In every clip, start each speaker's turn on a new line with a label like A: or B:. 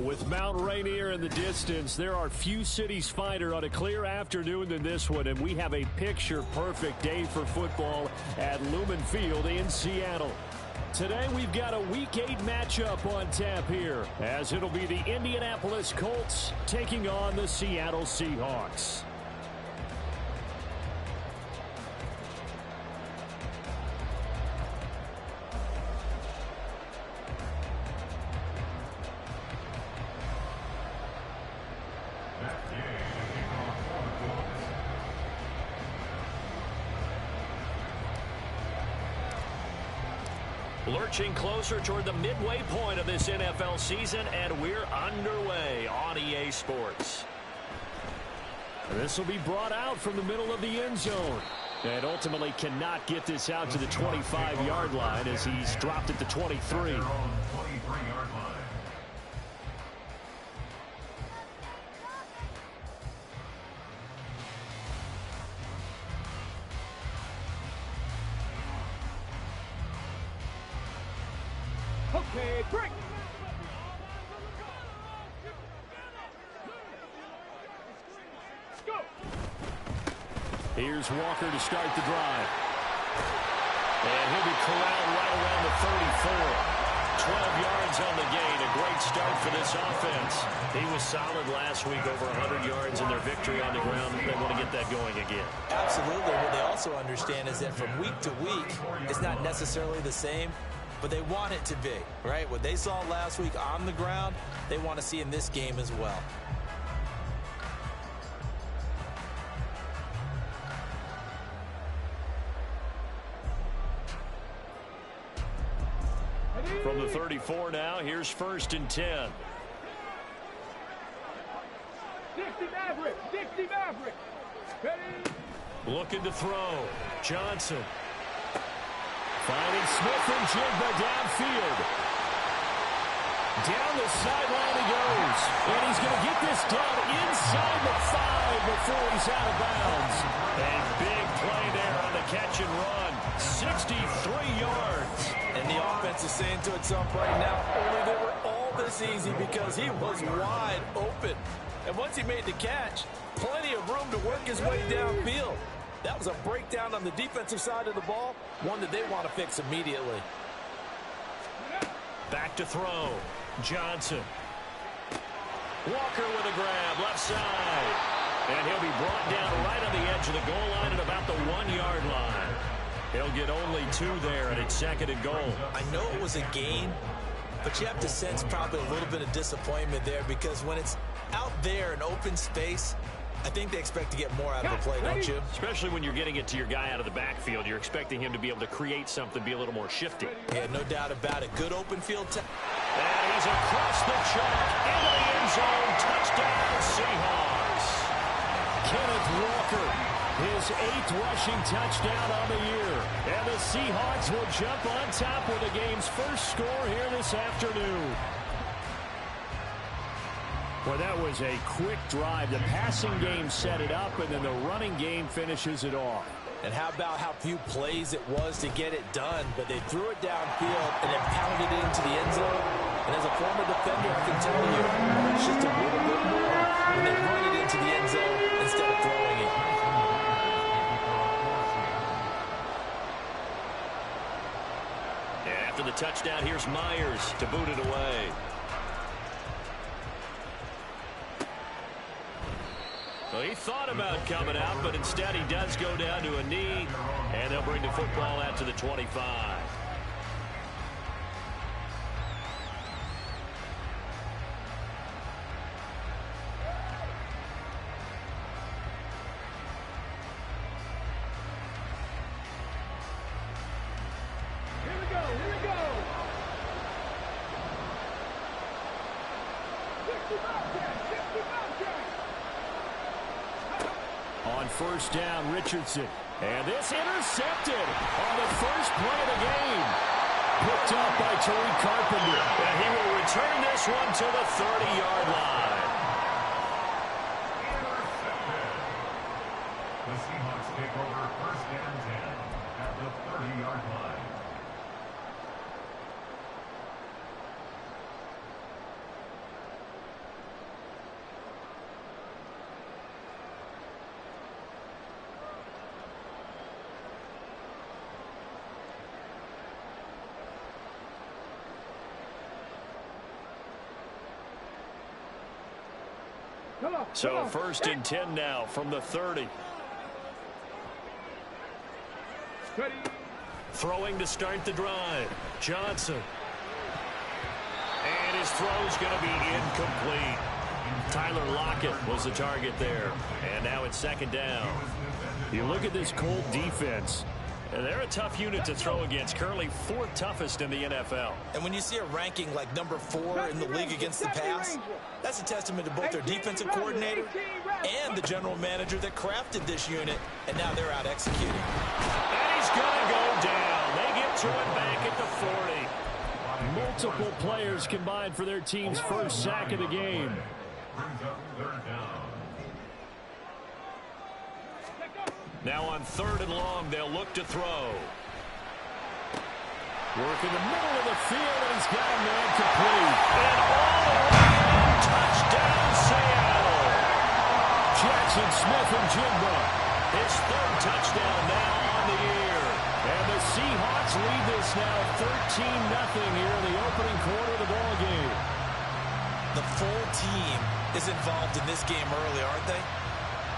A: With Mount Rainier in the distance, there are few cities finer on a clear afternoon than this one, and we have a picture-perfect day for football at Lumen Field in Seattle. Today, we've got a Week 8 matchup on tap here, as it'll be the Indianapolis Colts taking on the Seattle Seahawks. Lurching closer toward the midway point of this NFL season, and we're underway on EA Sports. This will be brought out from the middle of the end zone, and ultimately cannot get this out to the 25-yard line as he's dropped at the 23.
B: Okay, break. Go.
A: Here's Walker to start the drive. And he'll be corralled right around the 34. 12 yards on the gain. A great start for this offense. He was solid last week, over 100 yards in their victory on the ground. They want to get that going again.
C: Absolutely. What they also understand is that from week to week, it's not necessarily the same, but they want it to be, right? What they saw last week on the ground, they want to see in this game as well.
A: From the 34 now, here's 1st and 10.
B: Dixie Maverick. Dixie Maverick. Ready?
A: Looking to throw. Johnson. Finding Smith and Jigba downfield. Down the sideline he goes. And he's going to get this down inside the 5 before he's out of bounds. A big play there on the catch and run. 63 yards.
C: And the offense is saying to itself right now, only they were all this easy because he was wide open. And once he made the catch, plenty of room to work his way downfield. That was a breakdown on the defensive side of the ball, one that they want to fix immediately.
A: Back to throw. Johnson. Walker with a grab, left side. And he'll be brought down right on the edge of the goal line at about the 1-yard line. He'll get only 2 there, and it's 2nd and goal.
C: I know it was a gain, but you have to sense probably a little bit of disappointment there because when it's out there in open space, I think they expect to get more out of the play, don't you?
A: Especially when you're getting it to your guy out of the backfield. You're expecting him to be able to create something, be a little more shifty.
C: Yeah, no doubt about it. Good open field.
A: And he's across the chalk into the end zone. Touchdown, Seahawks. Kenneth Walker, his 8th rushing touchdown on the year. And the Seahawks will jump on top with the game's first score here this afternoon. Well, that was a quick drive. The passing game set it up, and then the running game finishes it off.
C: And how about how few plays it was to get it done, but they threw it downfield and then pounded it into the end zone. And as a former defender, I can tell you, it's just a little bit more when they run it into the end zone instead of throwing it.
A: And after the touchdown, here's Myers to boot it away. Well, he thought about coming out, but instead he does go down to a knee, and they'll bring the football out to the 25.
B: Here we go. Here we go. Dixie Maverick. Dixie Maverick.
A: On 1st down, Richardson. And this intercepted on the first play of the game. Picked up by Tariq Carpenter. And he will return this one to the 30-yard line.
D: The Seahawks take over 1st and 10 at the 30-yard line.
A: So 1st and 10 now from the 30.
B: Ready.
A: Throwing to start the drive. Johnson. And his throw's going to be incomplete. Tyler Lockett was the target there. And now it's 2nd down. You look at this Colt defense. They're a tough unit to throw against. Currently 4th toughest in the NFL.
C: And when you see a ranking like number 4 in the league against the pass, that's a testament to both their defensive coordinator and the general manager that crafted this unit. And now they're out executing.
A: And he's going to go down. They get to it back at the 40. Multiple players combined for their team's first sack of the game.
D: Brings up 3rd down.
A: Now on 3rd and long, they'll look to throw. Work in the middle of the field, and he's got a man complete. And all the way in, touchdown, Seattle. Jackson Smith and Jigba. His 3rd touchdown now on the year. And the Seahawks lead this now 13-0 here in the opening quarter of the ballgame.
C: The full team is involved in this game early, aren't they?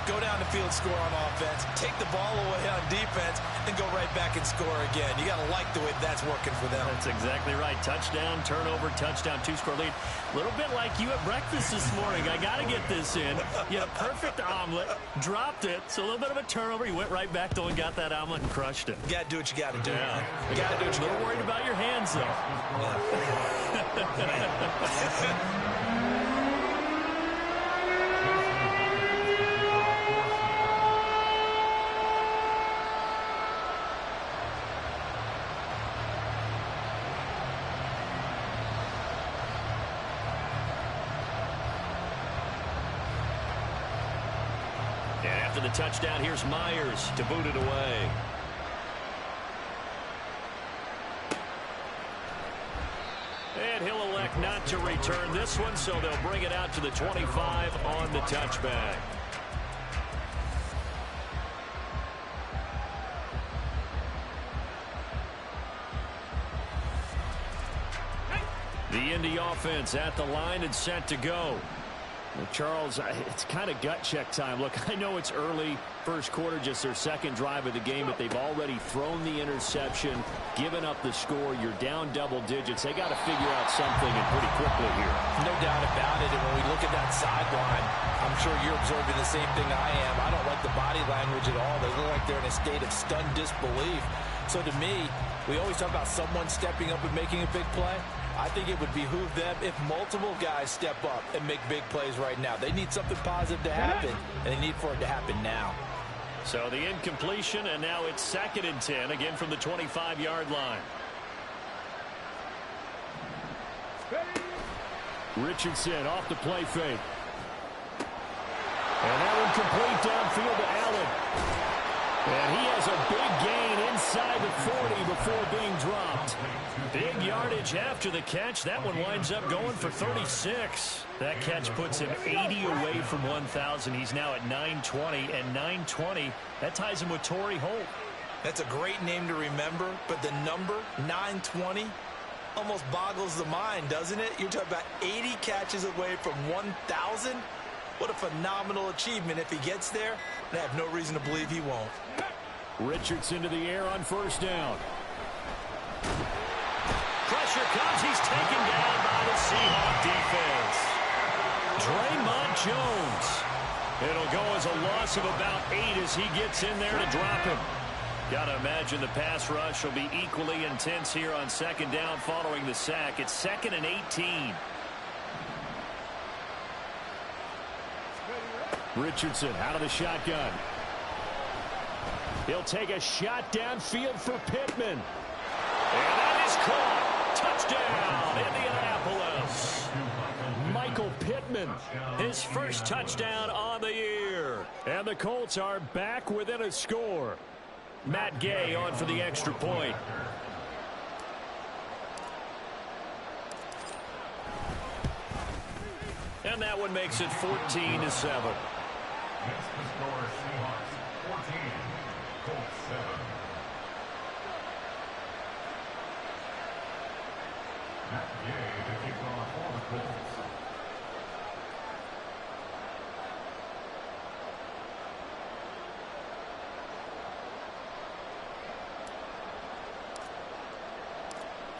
C: Go down the field, score on offense, take the ball away on defense, and go right back and score again. You got to like the way that's working for them.
A: That's exactly right. Touchdown, turnover, touchdown, 2-score lead. A little bit like you at breakfast this morning. I got to get this in. You had a perfect omelet, dropped it, so a little bit of a turnover. You went right back, though, and got that omelet and crushed it.
C: You got to do what you got to do.
A: Yeah.
C: You got to do what you got to do.
A: A little worried about your hands, though. After the touchdown, here's Myers to boot it away. And he'll elect not to return this one, so they'll bring it out to the 25 on the touchback. The Indy offense at the line and set to go. Charles, it's kind of gut check time. Look, I know it's early, first quarter, just their 2nd drive of the game, but they've already thrown the interception, given up the score. You're down double digits. They got to figure out something, and pretty quickly here.
C: No doubt about it. And when we look at that sideline, I'm sure you're observing the same thing I am. I don't like the body language at all. They look like they're in a state of stunned disbelief. So to me, we always talk about someone stepping up and making a big play. I think it would behoove them if multiple guys step up and make big plays right now. They need something positive to happen, and they need for it to happen now.
A: So the incompletion, and now it's 2nd and 10, again from the 25-yard line. Richardson off the play fake. And that one complete downfield to Allen. And he has a big gain inside the 40 before being dropped. Big yardage after the catch. That one winds up going for 36. That catch puts him 80 away from 1,000. He's now at 920, and 920, that ties him with Torrey Holt.
C: That's a great name to remember, but the number, 920, almost boggles the mind, doesn't it? You're talking about 80 catches away from 1,000. What a phenomenal achievement. If he gets there, I have no reason to believe he won't.
A: Richardson to the air on 1st down. Pressure comes. He's taken down by the Seahawk defense. Draymond Jones. It'll go as a loss of about 8 as he gets in there to drop him. Got to imagine the pass rush will be equally intense here on 2nd down following the sack. It's 2nd and 18. Richardson out of the shotgun. He'll take a shot downfield for Pittman. And that is caught. Touchdown, Indianapolis. Michael Pittman, his first touchdown on the year. And the Colts are back within a score. Matt Gay on for the extra point. And that one makes it 14-7.
D: Next the score, Seahawks 14, Colts 7. Matt Gay to kick off for the Colts.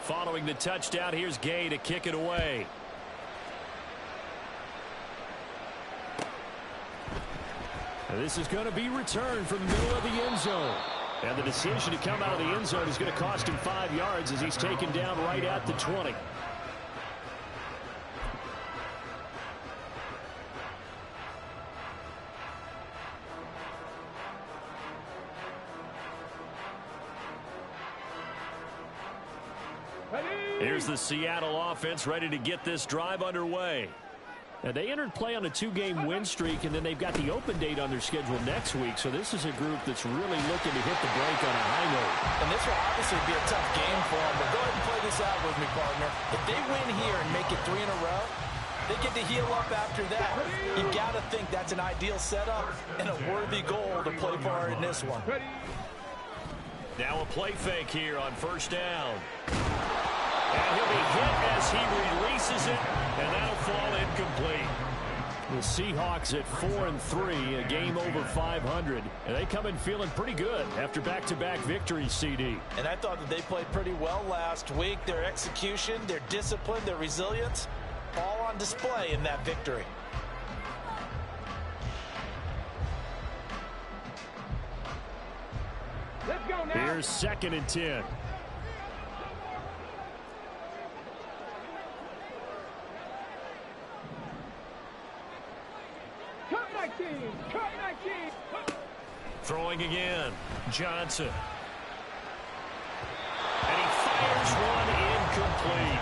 A: Following the touchdown, here's Gay to kick it away. And this is going to be returned from the middle of the end zone. And the decision to come out of the end zone is going to cost him 5 yards as he's taken down right at the 20. Here's the Seattle offense ready to get this drive underway. And they entered play on a 2-game win streak, and then they've got the open date on their schedule next week. So this is a group that's really looking to hit the break on a high note.
C: And this will obviously be a tough game for them. But go ahead and play this out with me, partner. If they win here and make it 3 in a row, they get to heal up after that. You've got to think that's an ideal setup and a worthy goal to play for in this one.
A: Now a play fake here on first down. And he'll be hit as he releases it, and that'll fall incomplete. The Seahawks at 4-3, a game over 500, and they come in feeling pretty good after back-to-back victories, CD.
C: And I thought that they played pretty well last week. Their execution, their discipline, their resilience, all on display in that victory.
B: Let's go now.
A: Here's 2nd and 10.
B: Cut 19.
A: Throwing again. Johnson. And he fires one incomplete.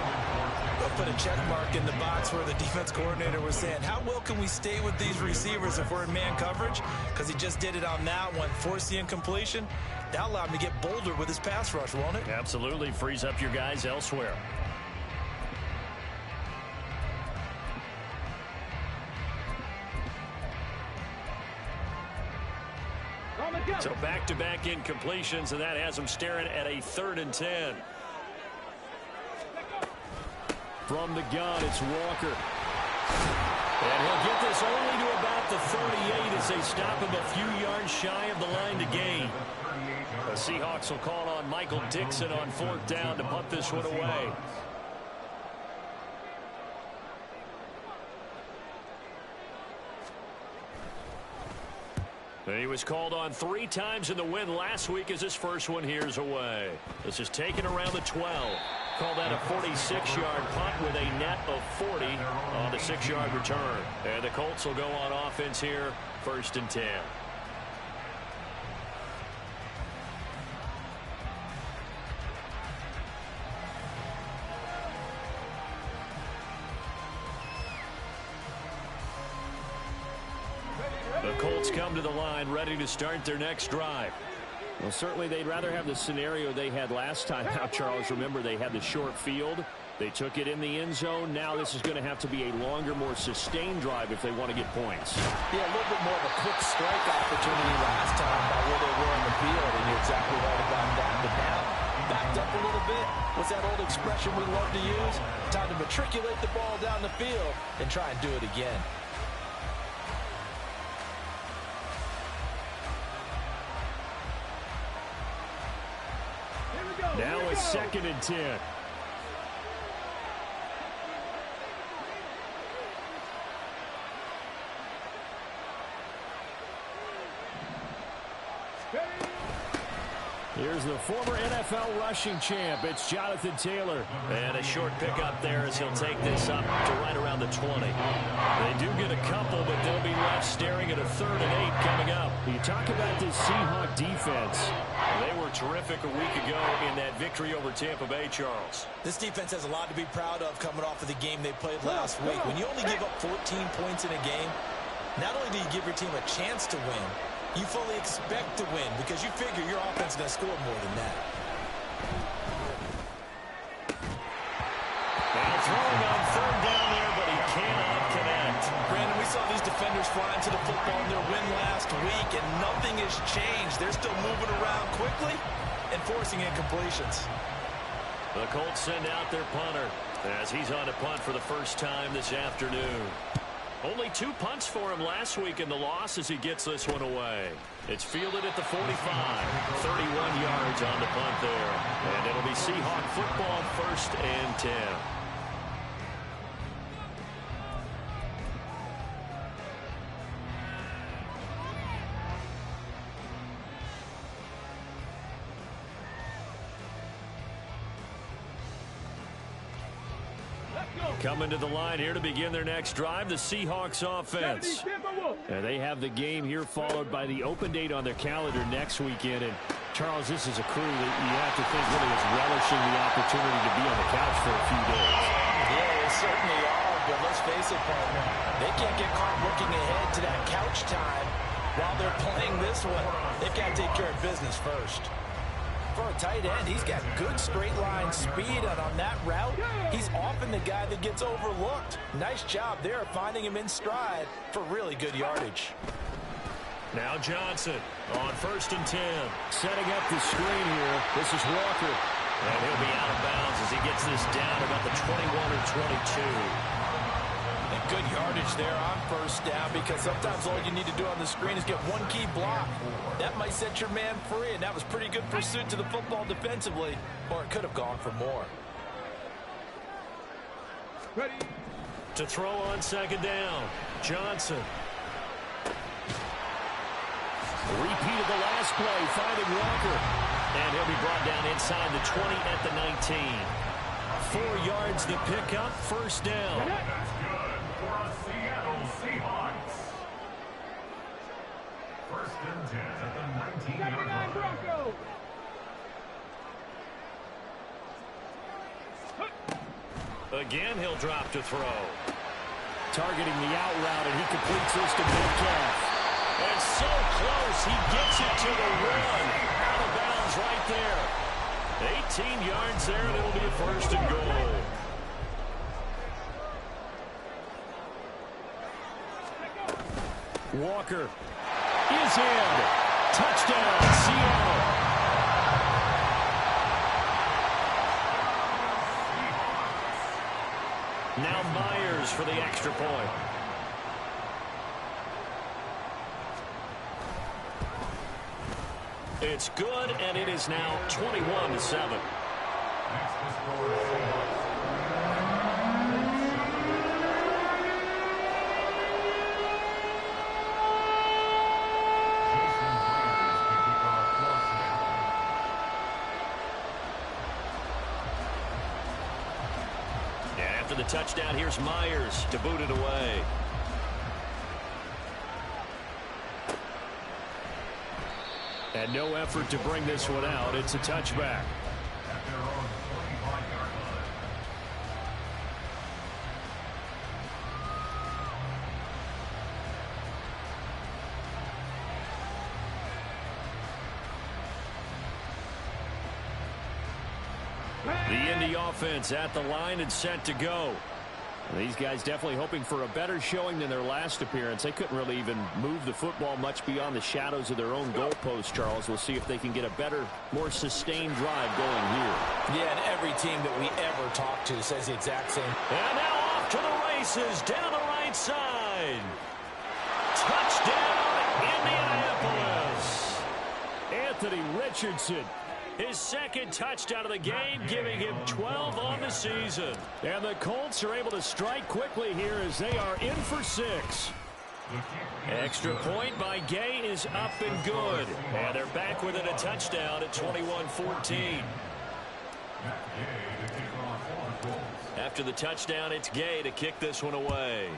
C: They'll put a check mark in the box where the defense coordinator was saying, how well can we stay with these receivers if we're in man coverage? Because he just did it on that one, forced the incompletion. That allowed him to get bolder with his pass rush, won't it?
A: Absolutely. Frees up your guys elsewhere. So back-to-back incompletions, and that has him staring at a 3rd and 10. From the gun, it's Walker. And he'll get this only to about the 38 as they stop him a few yards shy of the line to gain. The Seahawks will call on Michael Dixon on 4th down to punt this one away. And he was called on 3 times in the win last week as his first one here's away. This is taken around the 12. Call that a 46-yard punt with a net of 40 on the 6-yard return. And the Colts will go on offense here, 1st and 10. The Colts come to the line ready to start their next drive. Well, certainly they'd rather have the scenario they had last time out, Charles. Remember, they had the short field. They took it in the end zone. Now this is going to have to be a longer, more sustained drive if they want to get points.
C: Yeah, a little bit more of a quick strike opportunity last time by where they were on the field, and you're exactly right about that. But now, backed up a little bit. What's that old expression we love to use? Time to matriculate the ball down the field and try and do it again.
A: Now it's 2nd and 10. Here's the former NFL rushing champ. It's Jonathan Taylor. And a short pickup there as he'll take this up to right around the 20. They do get a couple, but they'll be left staring at a 3rd and 8 coming up. You talk about this Seahawk defense. They were terrific a week ago in that victory over Tampa Bay, Charles.
C: This defense has a lot to be proud of coming off of the game they played last week. When you only give up 14 points in a game, not only do you give your team a chance to win, you fully expect to win because you figure your offense is going to score more than that.
A: Now throwing on 3rd down there, but he cannot connect.
C: Brandon, we saw these defenders flying to the football in their win last week, and nothing has changed. They're still moving around quickly and forcing incompletions.
A: The Colts send out their punter as he's on a punt for the first time this afternoon. Only 2 punts for him last week in the loss as he gets this one away. It's fielded at the 45. 31 yards on the punt there. And it'll be Seahawk football, 1st and 10. Coming to the line here to begin their next drive, the Seahawks offense. And they have the game here followed by the open date on their calendar next weekend. And, Charles, this is a crew that you have to think really is relishing the opportunity to be on the couch for a few days.
C: Yeah, they certainly are, but let's face it, partner. They can't get caught looking ahead to that couch time while they're playing this one. They've got to take care of business first. For a tight end, he's got good straight line speed, and on that route, he's often the guy that gets overlooked. Nice job there finding him in stride for really good yardage.
A: Now Johnson on 1st and 10. Setting up the screen here. This is Walker. And he'll be out of bounds as he gets this down about the 21 or 22.
C: And good yardage there on 1st down, because sometimes all you need to do on the screen is get one key block. That might set your man free, and that was pretty good pursuit to the football defensively, or it could have gone for more.
B: Ready.
A: To throw on 2nd down, Johnson. Repeat of the last play, finding Walker. And he'll be brought down inside the 20 at the 19. 4 yards the pickup, 1st down.
D: That's good for a Seattle Seahawks. 1st and 10 at the 19-yard line.
B: Broncos.
A: Again, he'll drop to throw. Targeting the out route, and he completes this to Metcalf. And so close, he gets it to the 1. Out of bounds right there. 18 yards there, and it'll be a 1st and goal. Walker is in. Touchdown, Seattle. Now Myers for the extra point. It's good, and it is now 21-7.
D: Next to score Seahawks.
A: After the touchdown, here's Myers to boot it away. And no effort to bring this one out. It's a touchback.
D: At their own 45-yard line.
A: The Indy offense at the line and set to go. These guys definitely hoping for a better showing than their last appearance. They couldn't really even move the football much beyond the shadows of their own goalpost, Charles. We'll see if they can get a better, more sustained drive going here.
C: Yeah, and every team that we ever talk to says the exact same.
A: And now off to the races, down the right side. Touchdown, Indianapolis. Anthony Richardson. His 2nd touchdown of the game, giving him 12 on the season. And the Colts are able to strike quickly here as they are in for 6. Extra point by Gay is up and good. And they're back within a touchdown at 21-14. After the touchdown, it's Gay to kick this one away.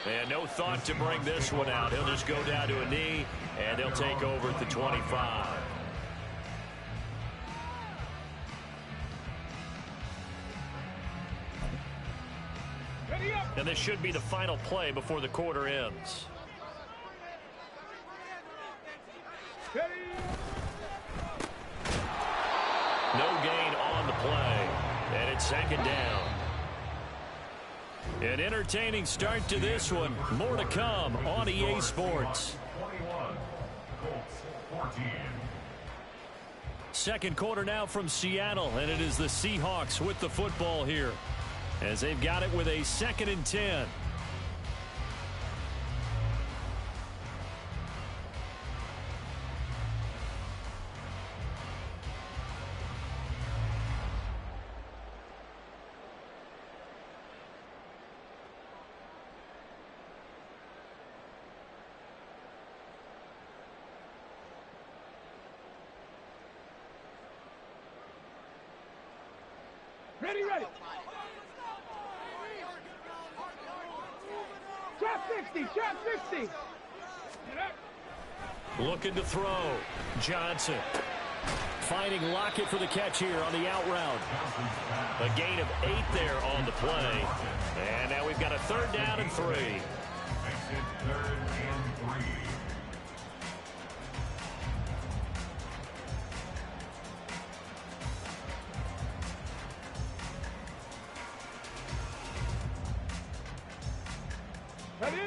A: And no thought to bring this one out. He'll just go down to a knee, and they'll take over at the 25. And this should be the final play before the quarter ends. No gain on the play, and it's 2nd down. An entertaining start to this one. More to come on EA Sports.
D: 21, Colts 14.
A: Second quarter now from Seattle, and it is the Seahawks with the football here as they've got it with a 2nd and 10.
B: Ready, ready. Trap 60, trap 60.
A: Looking to throw. Johnson. Finding Lockett for the catch here on the out route. A gain of 8 there on the play. And now we've got a 3rd down and 3.
D: Makes it 3rd and 3.
B: Ready.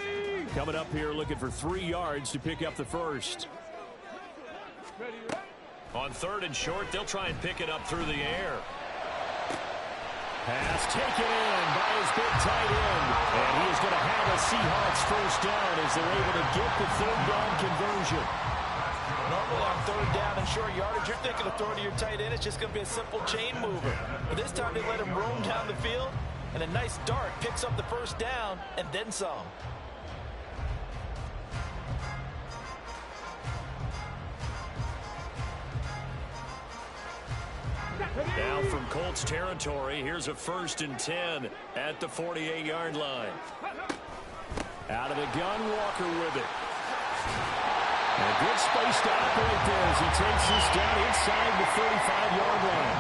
A: Coming up here looking for 3 yards to pick up the first.
B: Ready, ready.
A: On 3rd and short, they'll try and pick it up through the air. Pass taken in by his big tight end. And he is going to have a Seahawks first down as they're able to get the 3rd down conversion.
C: Normally on 3rd down and short yardage, you're thinking of throwing to your tight end. It's just going to be a simple chain mover. But this time they let him roam down the field, and a nice dart picks up the first down and then some.
A: Now from Colts territory, here's a 1st and 10 at the 48-yard line. Out of the gun, Walker with it. And a good space to operate there as he takes this down inside the 35-yard line.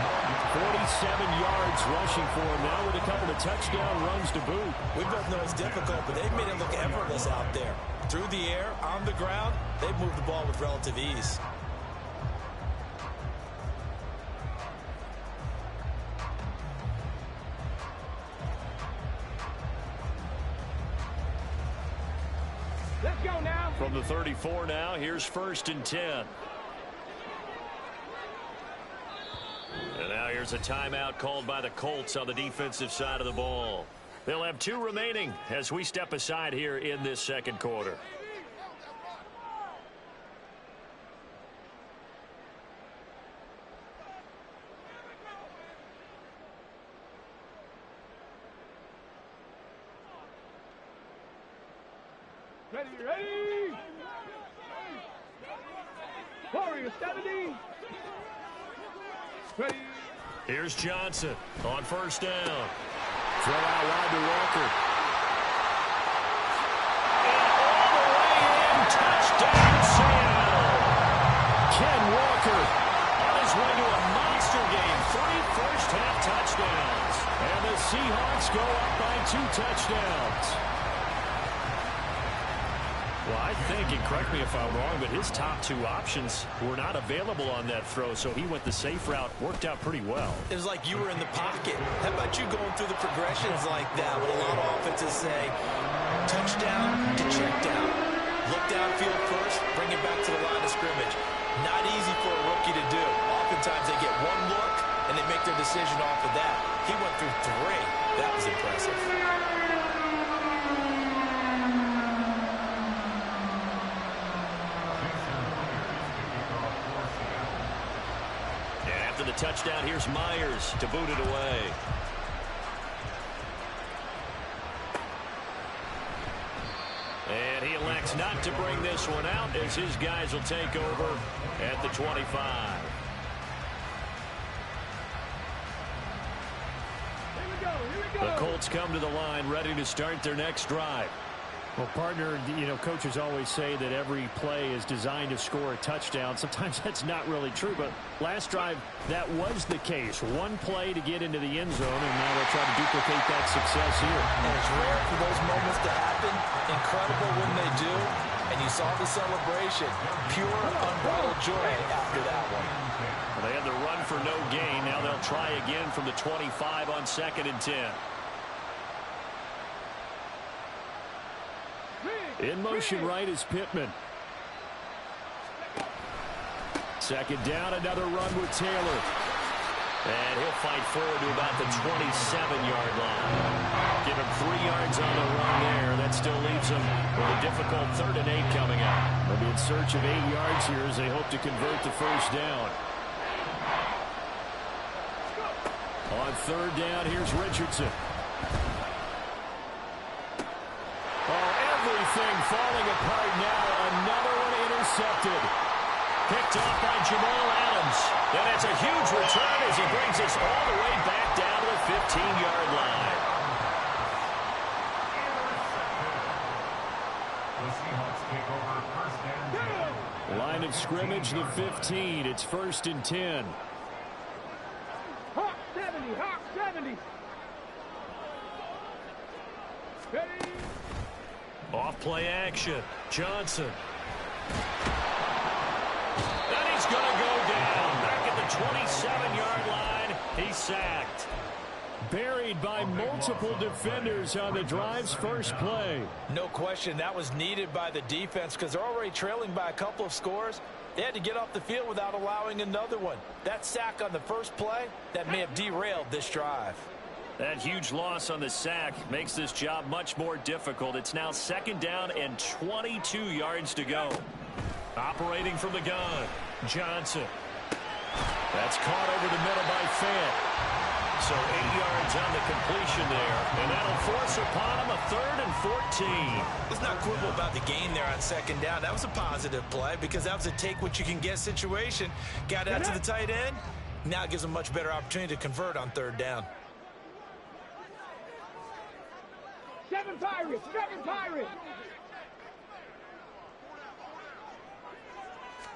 A: 47 yards rushing for him now with a couple of touchdown runs to boot.
C: We both know it's difficult, but they've made it look effortless out there. Through the air, on the ground, they've moved the ball with relative ease.
B: Let's go now.
A: From the 34 now, here's 1st and 10. And now here's a timeout called by the Colts on the defensive side of the ball. They'll have 2 remaining as we step aside here in this 2nd quarter.
B: Ready, ready. Warrior 70. Ready.
A: Here's Johnson on 1st down. Throw out wide to Walker. And all the way in. Touchdown, Seattle. Ken Walker on his way to a monster game. 3 first-half touchdowns. And the Seahawks go up by 2 touchdowns. Well, I think, and correct me if I'm wrong, but his top 2 options were not available on that throw, so he went the safe route. Worked out pretty well.
C: It was like you were in the pocket. How about you going through the progressions like that? What a lot of offenses say, touchdown to check down. Look downfield first, bring it back to the line of scrimmage. Not easy for a rookie to do. Oftentimes they get 1 look, and they make their decision off of that. He went through 3. That was impressive.
A: The touchdown, here's Myers to boot it away. And he elects not to bring this one out as his guys will take over at the 25.
B: Here we go.
A: The Colts come to the line ready to start their next drive.
E: Well, partner, coaches always say that every play is designed to score a touchdown. Sometimes that's not really true, but last drive, that was the case. 1 play to get into the end zone, and now they'll try to duplicate that success here.
C: And it's rare for those moments to happen. Incredible when they do. And you saw the celebration. Pure, unbridled joy after that one.
A: Well, they had the run for no gain. Now they'll try again from the 25 on 2nd and 10. In motion right is Pittman. Second down, another run with Taylor. And he'll fight forward to about the 27-yard line. Give him 3 yards on the run there. That still leaves him with a difficult 3rd and 8 coming up. They'll be in search of 8 yards here as they hope to convert the first down. On 3rd down, here's Richardson. Oh, everything falling apart now. Another one intercepted. Picked off by Jamal Adams. And it's a huge return as he brings us all the way back down to the 15-yard line. Line of scrimmage, the 15. It's 1st and 10.
B: Hawk 70, Hawk 70. Ready?
A: Off play action. Johnson. And he's going to go down. Back at the 27-yard line. He's sacked. Buried by multiple defenders on the drive's first play.
C: No question that was needed by the defense because they're already trailing by a couple of scores. They had to get off the field without allowing another one. That sack on the first play, that may have derailed this drive.
A: That huge loss on the sack makes this job much more difficult. It's now 2nd down and 22 yards to go. Operating from the gun, Johnson. That's caught over the middle by Fant. So 8 yards on the completion there. And that'll force upon him a 3rd and 14.
C: Let's not quibble about the gain there on 2nd down. That was a positive play because that was a take-what-you-can-get situation. Got out to the tight end. Now it gives them much better opportunity to convert on 3rd down.
B: 7 Pirates, 7 Pirates.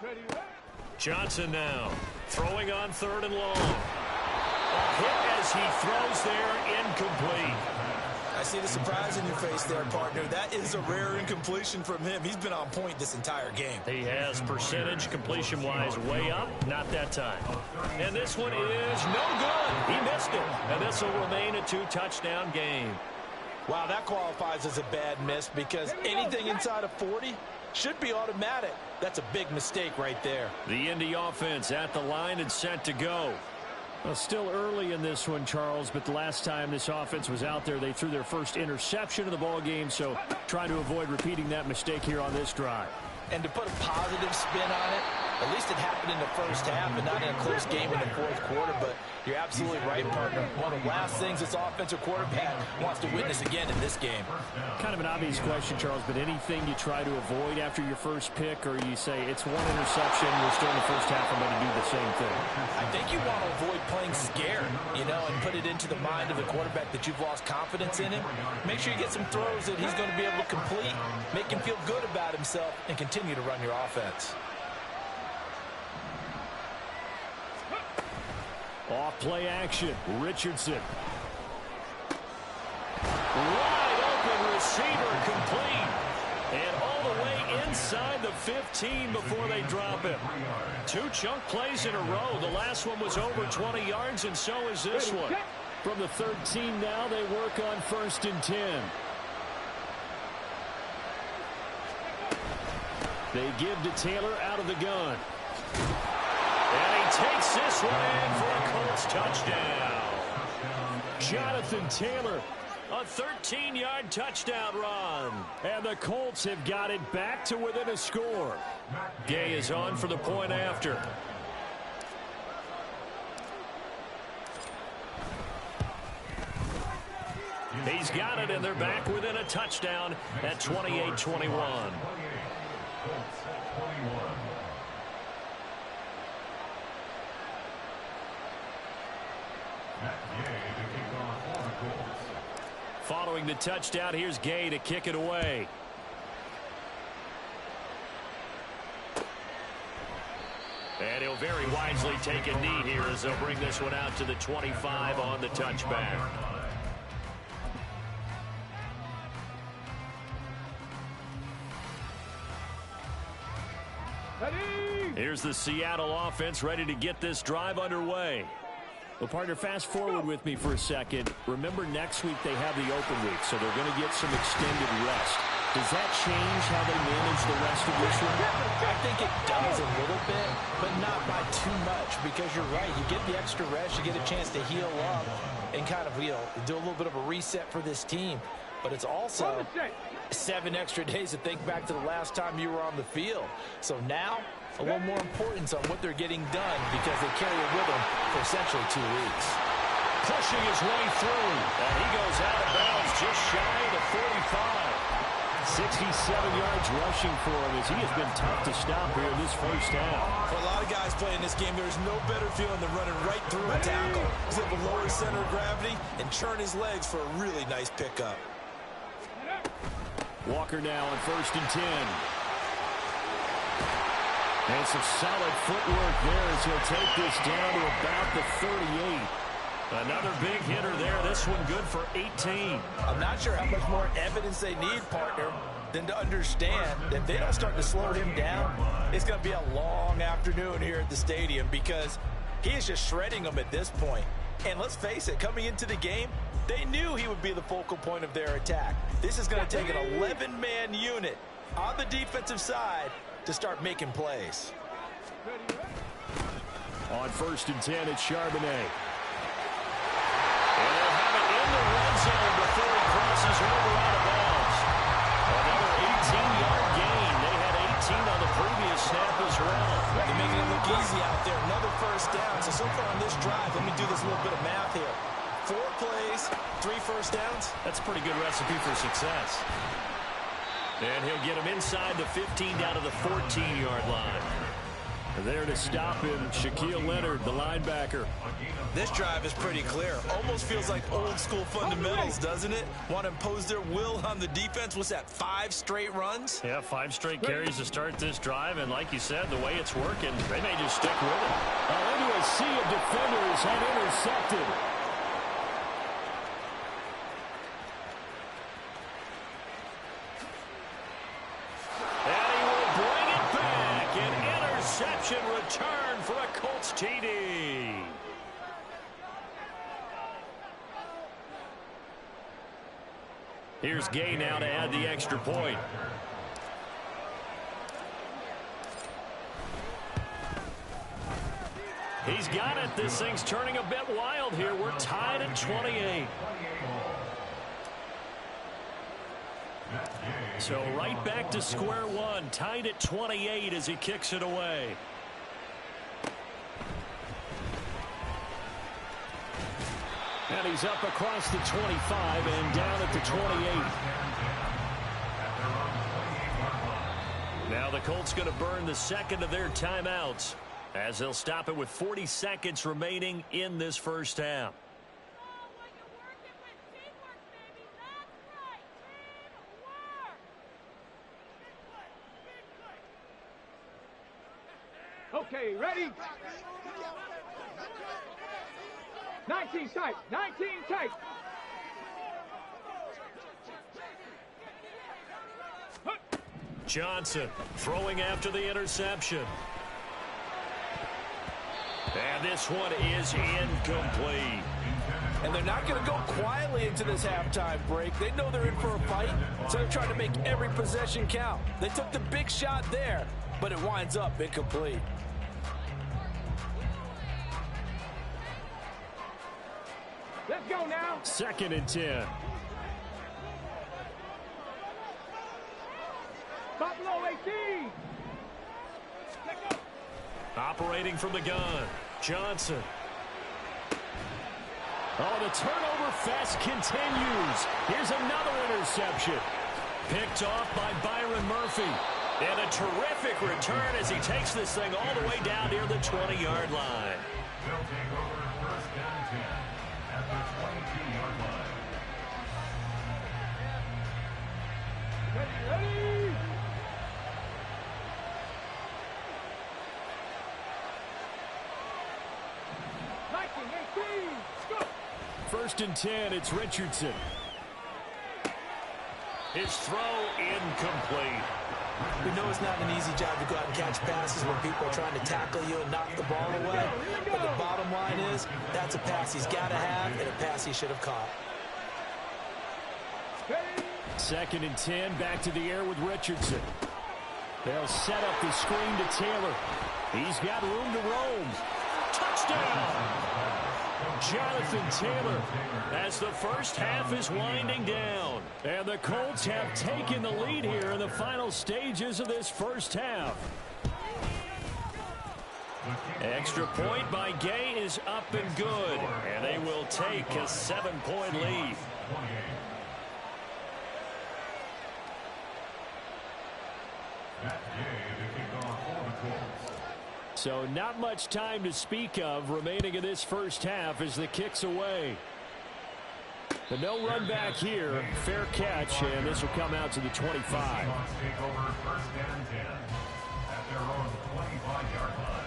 B: Ready, ready.
A: Johnson now throwing on 3rd and long. A hit as he throws there, incomplete.
C: I see the surprise in your face there, partner. That is a rare incompletion from him. He's been on point this entire game.
A: He has percentage completion-wise way up, not that time. And this one is no good. He missed it. And this will remain a 2-touchdown game.
C: Wow, that qualifies as a bad miss because anything inside of 40 should be automatic. That's a big mistake right there.
A: The Indy offense at the line and set to go. Well, still early in this one, Charles, but the last time this offense was out there, they threw their first interception of the ball game, so try to avoid repeating that mistake here on this drive.
C: And to put a positive spin on it, at least it happened in the first half and not in a close game in the 4th quarter, but you're absolutely right, partner. One of the last things this offensive quarterback wants to witness again in this game.
A: Kind of an obvious question, Charles, but anything you try to avoid after your first pick, or you say it's one interception, we're still in the first half, I'm going to do the same thing?
C: I think you want to avoid playing scared, and put it into the mind of the quarterback that you've lost confidence in him. Make sure you get some throws that he's going to be able to complete, make him feel good about himself, and continue to run your offense.
A: Off play action, Richardson. Wide open receiver complete. And all the way inside the 15 before they drop him. 2 chunk plays in a row. The last one was over 20 yards, and so is this one. From the 13 now, they work on 1st and 10. They give to Taylor out of the gun. And he takes this one in for a Colts touchdown. Jonathan Taylor, a 13-yard touchdown run. And the Colts have got it back to within a score. Gay is on for the point after. He's got it, and they're back within a touchdown at 28-21. Following the touchdown, here's Gay to kick it away. And he'll very wisely take a knee here as they'll bring this one out to the 25 on the touchback. Here's the Seattle offense ready to get this drive underway. Well, partner, fast forward with me for a second. Remember, next week they have the open week, so they're going to get some extended rest. Does that change how they manage the rest of this one?
C: I think it does a little bit, but not by too much, because you're right. You get the extra rest, you get a chance to heal up and kind of, do a little bit of a reset for this team. But it's also 7 extra days to think back to the last time you were on the field. So now, a little more importance on what they're getting done because they carry it with them for essentially 2 weeks.
A: Pushing his way through, and he goes out of bounds just shy of the 45. 67 yards rushing for him as he has been tough to stop here in this first half.
C: For a lot of guys playing this game, there's no better feeling than running right through a tackle. He's able to lower his center of gravity and churn his legs for a really nice pickup.
A: Walker now on 1st and 10. And some solid footwork there as he'll take this down to about the 38. Another big hitter there. This one good for 18.
C: I'm not sure how much more evidence they need, partner, than to understand that if they don't start to slow him down, it's going to be a long afternoon here at the stadium because he is just shredding them at this point. And let's face it, coming into the game, they knew he would be the focal point of their attack. This is going to take an 11-man unit on the defensive side to start making plays.
A: On 1st and 10, it's Charbonnet. And they'll have it in the red zone before he crosses over out of bounds. Another 18-yard gain. They had 18 on the previous snap as well.
C: They're making it look easy out there. Another first down. So far on this drive, let me do this little bit of math here. 4 plays, 3 first downs.
A: That's a pretty good recipe for success. And he'll get him inside the 15 down to the 14-yard line. There to stop him, Shaquille Leonard, the linebacker.
C: This drive is pretty clear. Almost feels like old school fundamentals, doesn't it? Want to impose their will on the defense. What's that, 5 straight runs?
E: Yeah, 5 straight carries to start this drive. And like you said, the way it's working, they may just stick with it.
A: Into a sea of defenders and intercepted. Interception return for a Colts TD. Here's Gay now to add the extra point. He's got it. This thing's turning a bit wild here. We're tied at 28. So right back to square one, tied at 28 as he kicks it away. And he's up across the 25 and down at the 28. Now the Colts going to burn the second of their timeouts as they'll stop it with 40 seconds remaining in this first half.
B: Okay, ready? 19 tight, 19 tight.
A: Johnson throwing after the interception. And this one is incomplete.
C: And they're not going to go quietly into this halftime break. They know they're in for a fight, so they're trying to make every possession count. They took the big shot there, but it winds up incomplete.
B: Let's go now.
A: 2nd and 10.
B: Buffalo 18. Let's go.
A: Operating from the gun, Johnson. Oh, the turnover fest continues. Here's another interception. Picked off by Byron Murphy. And a terrific return as he takes this thing all the way down near the 20-yard line.
D: They'll take over 1st and 10 at the 22-yard line.
B: Ready? 19, 18, go!
A: 1st and 10, it's Richardson. His throw incomplete.
C: We know it's not an easy job to go out and catch passes when people are trying to tackle you and knock the ball away. But the bottom line is, that's a pass he's got to have and a pass he should have caught.
B: Ready?
A: 2nd and 10, back to the air with Richardson. They'll set up the screen to Taylor. He's got room to roam. Touchdown! Jonathan Taylor as the first half is winding down. And the Colts have taken the lead here in the final stages of this first half. Extra point by Gay is up and good. And they will take a 7-point lead. So not much time to speak of remaining in this first half as the kick's away. But no run back here. Fair catch, and this will come out to the 25.
D: Take over 1st and 10 at their own 25-yard line.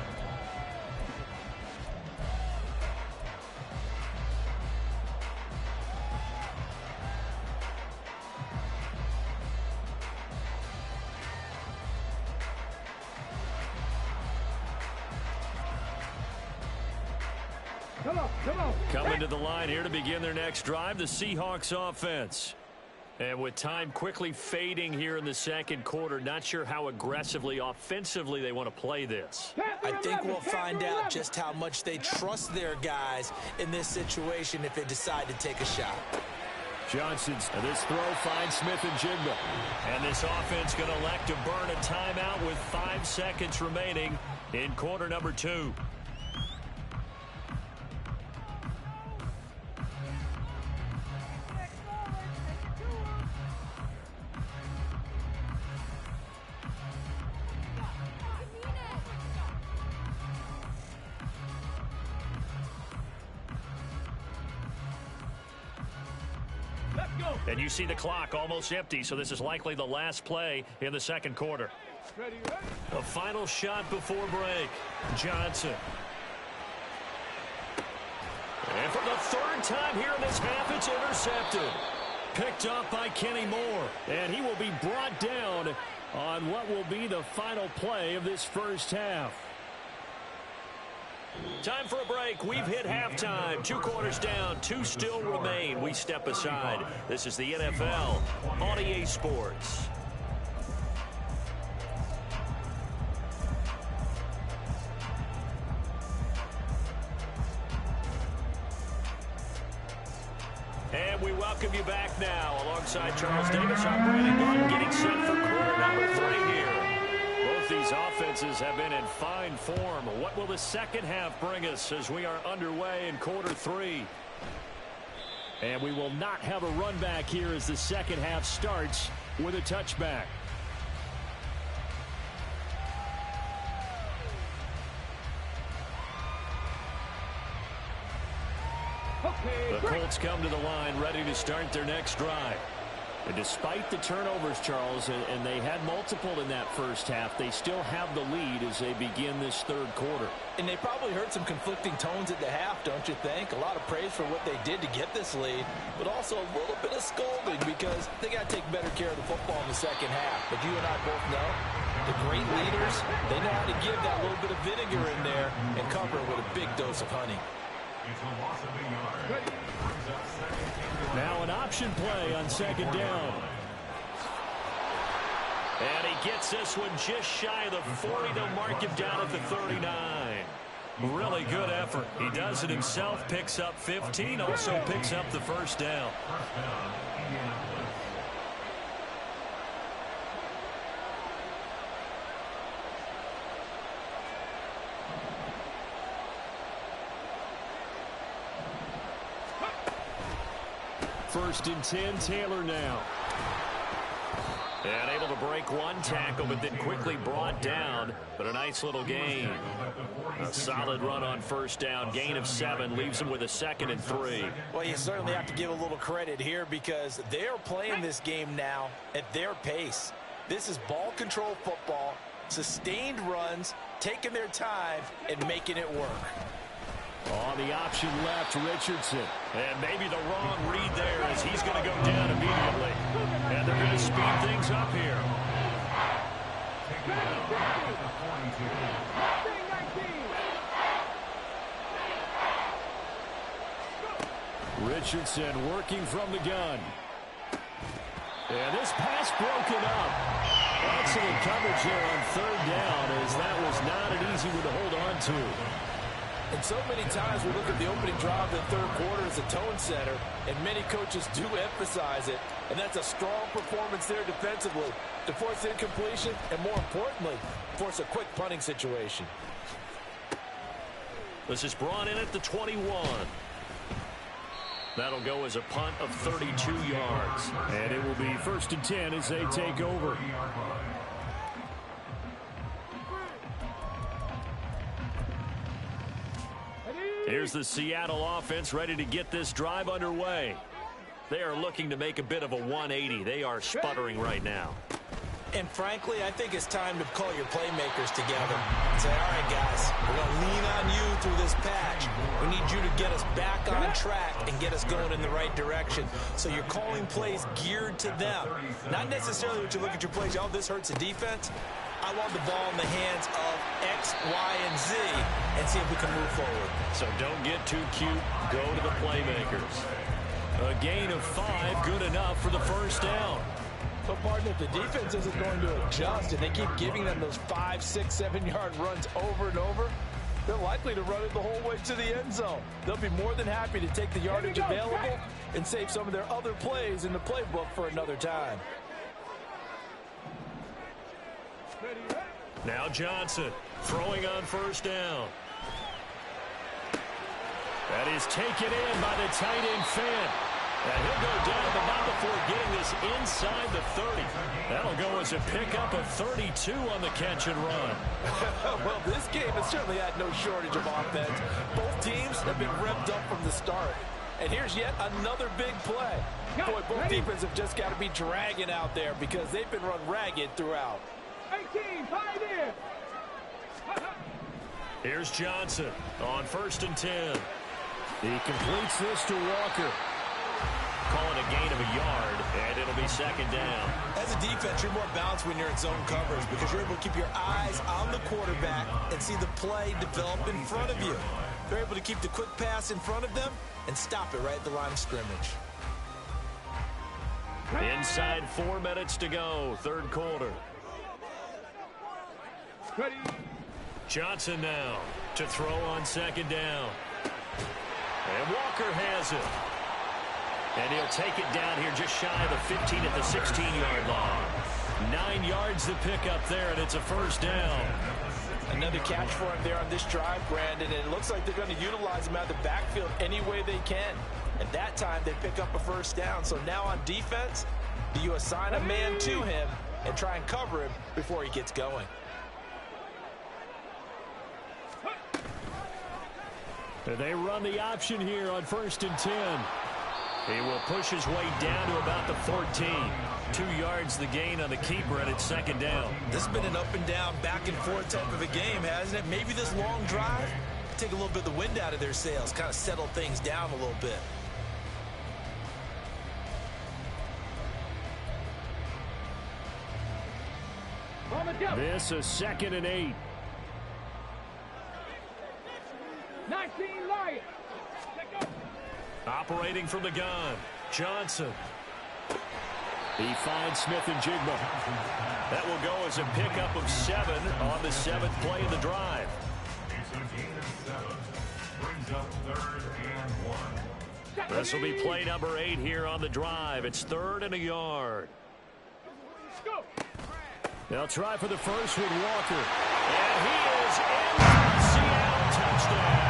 A: Coming to the line here to begin their next drive, the Seahawks offense. And with time quickly fading here in the second quarter, not sure how aggressively, offensively they want to play this.
C: I think we'll find out just how much they trust their guys in this situation if they decide to take a shot.
A: Johnson's, and this throw finds Smith and Jigba. And this offense going to elect to burn a timeout with 5 seconds remaining in quarter number 2. And you see the clock almost empty, so this is likely the last play in the second quarter. A final shot before break. Johnson. And for the 3rd time here in this half, it's intercepted. Picked up by Kenny Moore. And he will be brought down on what will be the final play of this first half. Time for a break. We've hit halftime. 2 quarters down. 2 still remain. We step aside. This is the NFL on EA Sports. And we welcome you back now alongside Charles Davis. I'm Brandon Martin getting set for quarter number 3 here. Both these offenses have been in fine form. What will the second half bring us as we are underway in quarter 3? And we will not have a run back here as the second half starts with a touchback. The Colts come to the line ready to start their next drive. And despite the turnovers, Charles, and they had multiple in that first half, they still have the lead as they begin this third quarter.
C: And they probably heard some conflicting tones at the half, don't you think? A lot of praise for what they did to get this lead, but also a little bit of scolding because they got to take better care of the football in the second half. But you and I both know the great leaders, they know how to give that little bit of vinegar in there and cover it with a big dose of honey.
D: It's a loss of a yard.
A: Now an option play on 2nd down. And he gets this one just shy of the 40. They'll mark him down at the 39. Really good effort. He does it himself, picks up 15, also picks up the first down. First and 10, Taylor now. And able to break one tackle, but then quickly brought down. But a nice little gain. A solid run on first down. Gain of 7 leaves him with a 2nd and 3.
C: Well, you certainly have to give a little credit here because they're playing this game now at their pace. This is ball control football, sustained runs, taking their time, and making it work.
A: On the option left, Richardson. And maybe the wrong read there as he's going to go down immediately. And they're going to speed things up here. Richardson working from the gun. And this pass broken up. Excellent coverage here on third down, as that was not an easy one to hold on to.
C: And so many times we look at the opening drive of the third quarter as a tone setter, and many coaches do emphasize it. And that's a strong performance there defensively to force incompletion and, more importantly, force a quick punting situation.
A: This is brought in at the 21. That'll go as a punt of 32 yards. And it will be 1st and 10 as they take over. Here's the Seattle offense ready to get this drive underway. They are looking to make a bit of a 180. They are sputtering right now.
C: And frankly, I think it's time to call your playmakers together and say, all right, guys, we're going to lean on you through this patch. We need you to get us back on track and get us going in the right direction. So you're calling plays geared to them. Not necessarily what you look at your plays, oh, this hurts the defense. I want the ball in the hands of X, Y, and Z and see if we can move forward.
A: So don't get too cute. Go to the playmakers. A gain of 5, good enough for the first down.
C: But, partner, if the defense isn't going to adjust and they keep giving them those 5, 6, 7-yard runs over and over, they're likely to run it the whole way to the end zone. They'll be more than happy to take the yardage available and save some of their other plays in the playbook for another time.
A: Now Johnson throwing on first down. That is taken in by the tight end Fant. And he'll go down, but not before getting this inside the 30. That'll go as a pickup of 32 on the catch and run.
C: Well, this game has certainly had no shortage of offense. Both teams have been revved up from the start. And here's yet another big play. Boy, both defenses have just got to be dragging out there because they've been run ragged throughout.
B: 18, tight end.
A: Here's Johnson on 1st and 10. He completes this to Walker. Call it a gain of a yard, and it'll be 2nd down.
C: As a defense, you're more balanced when you're in zone coverage because you're able to keep your eyes on the quarterback and see the play develop in front of you. They're able to keep the quick pass in front of them and stop it right at the line of scrimmage.
A: Inside 4 minutes to go, third quarter.
B: Ready.
A: Johnson now to throw on 2nd down. And Walker has it. And he'll take it down here just shy of the 15 at the 16-yard line. 9 yards to pick up there, and it's a first down.
C: Another catch for him there on this drive, Brandon, and it looks like they're going to utilize him out of the backfield any way they can. And that time they pick up a first down. So now on defense, do you assign a man to him and try and cover him before he gets going?
A: They run the option here on 1st and 10. He will push his way down to about the 14. 2 yards the gain on the keeper, and it's 2nd down.
C: This has been an up and down, back and forth type of a game, hasn't it? Maybe this long drive, take a little bit of the wind out of their sails, kind of settle things down a little bit.
A: This is 2nd and 8.
B: 19 Lions.
A: Operating from the gun, Johnson. He finds Smith and Jigma. That will go as a pickup of 7 on the 7th play of the drive. This will be play number 8 here on the drive. It's 3rd and a yard. They'll try for the first with Walker. And he is in for a Seattle touchdown.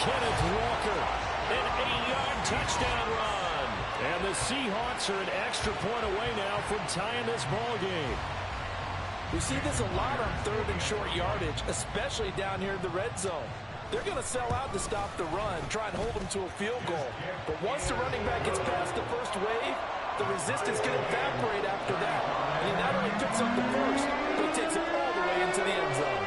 A: Kenneth Walker, an 8-yard touchdown run. And the Seahawks are an extra point away now from tying this ball game.
C: We see this a lot on 3rd and short yardage, especially down here in the red zone. They're going to sell out to stop the run, try and hold them to a field goal. But once the running back gets past the first wave, the resistance can evaporate after that. And he not only picks up the first, but he takes it all the way into the end zone.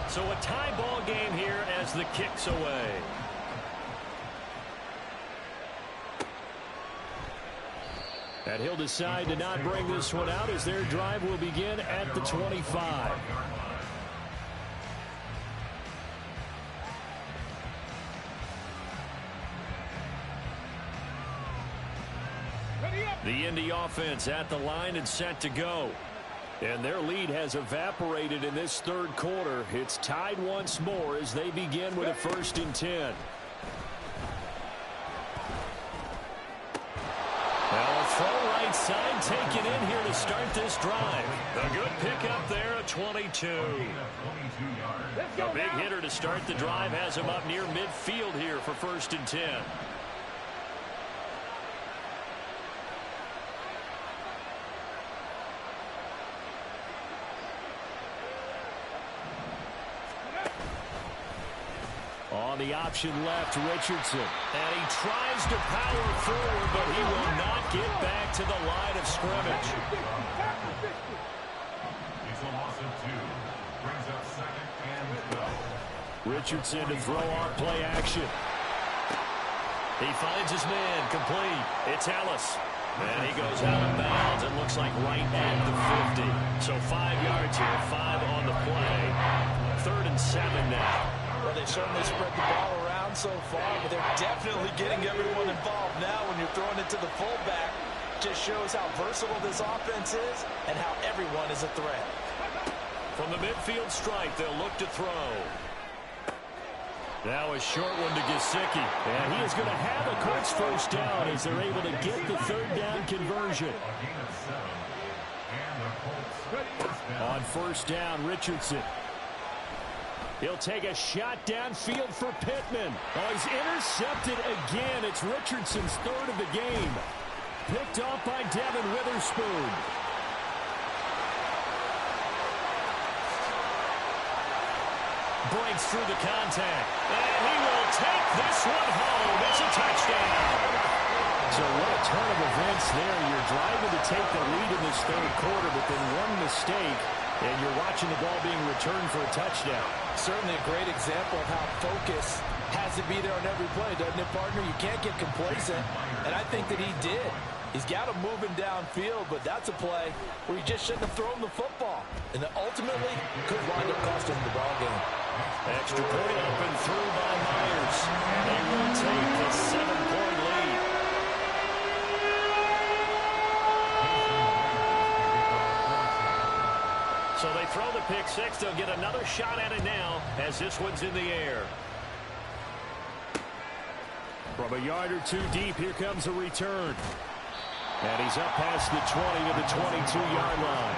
A: So a tie ball game here as the kick's away. And he'll decide to not bring this one out as their drive will begin at the 25. The Indy offense at the line and set to go. And their lead has evaporated in this third quarter. It's tied once more as they begin with a 1st and 10. Now a throw right side taken in here to start this drive. A good pickup there at 22. A big hitter to start the drive has him up near midfield here for 1st and 10. On the option left, Richardson. And he tries to power forward, but he will not get back to the line of scrimmage.
D: It's a loss of 2. Brings up 2nd and 12.
A: Richardson to throw off play action. He finds his man complete. It's Ellis. And he goes out of bounds and looks like right at the 50. So 5 yards here, 5 on the play. 3rd and 7 now.
C: Well, they certainly spread the ball around so far, but they're definitely getting everyone involved now when you're throwing it to the fullback. Just shows how versatile this offense is and how everyone is a threat.
A: From the midfield stripe, they'll look to throw. Now a short one to Gesicki. And he is going to have a Colts 1st down as they're able to get the 3rd down conversion. On 1st down, Richardson. He'll take a shot downfield for Pittman. Oh, he's intercepted again. It's Richardson's 3rd of the game. Picked off by Devin Witherspoon. Breaks through the contact. And he will take this one home. It's a touchdown. So what a turn of events there. You're driving to take the lead in this 3rd quarter, but then one mistake, and you're watching the ball being returned for a touchdown.
C: Certainly a great example of how focus has to be there on every play, doesn't it, partner? You can't get complacent, and I think that he did. He's got him moving downfield, but that's a play where he just shouldn't have thrown the football. And that ultimately could wind up costing him the ball game.
A: Extra point up and through by Myers. They will take the 7-point lead. So they throw the pick 6. They'll get another shot at it now as this one's in the air. From a yard or 2 deep, here comes a return. And he's up past the 20 to the 22-yard line.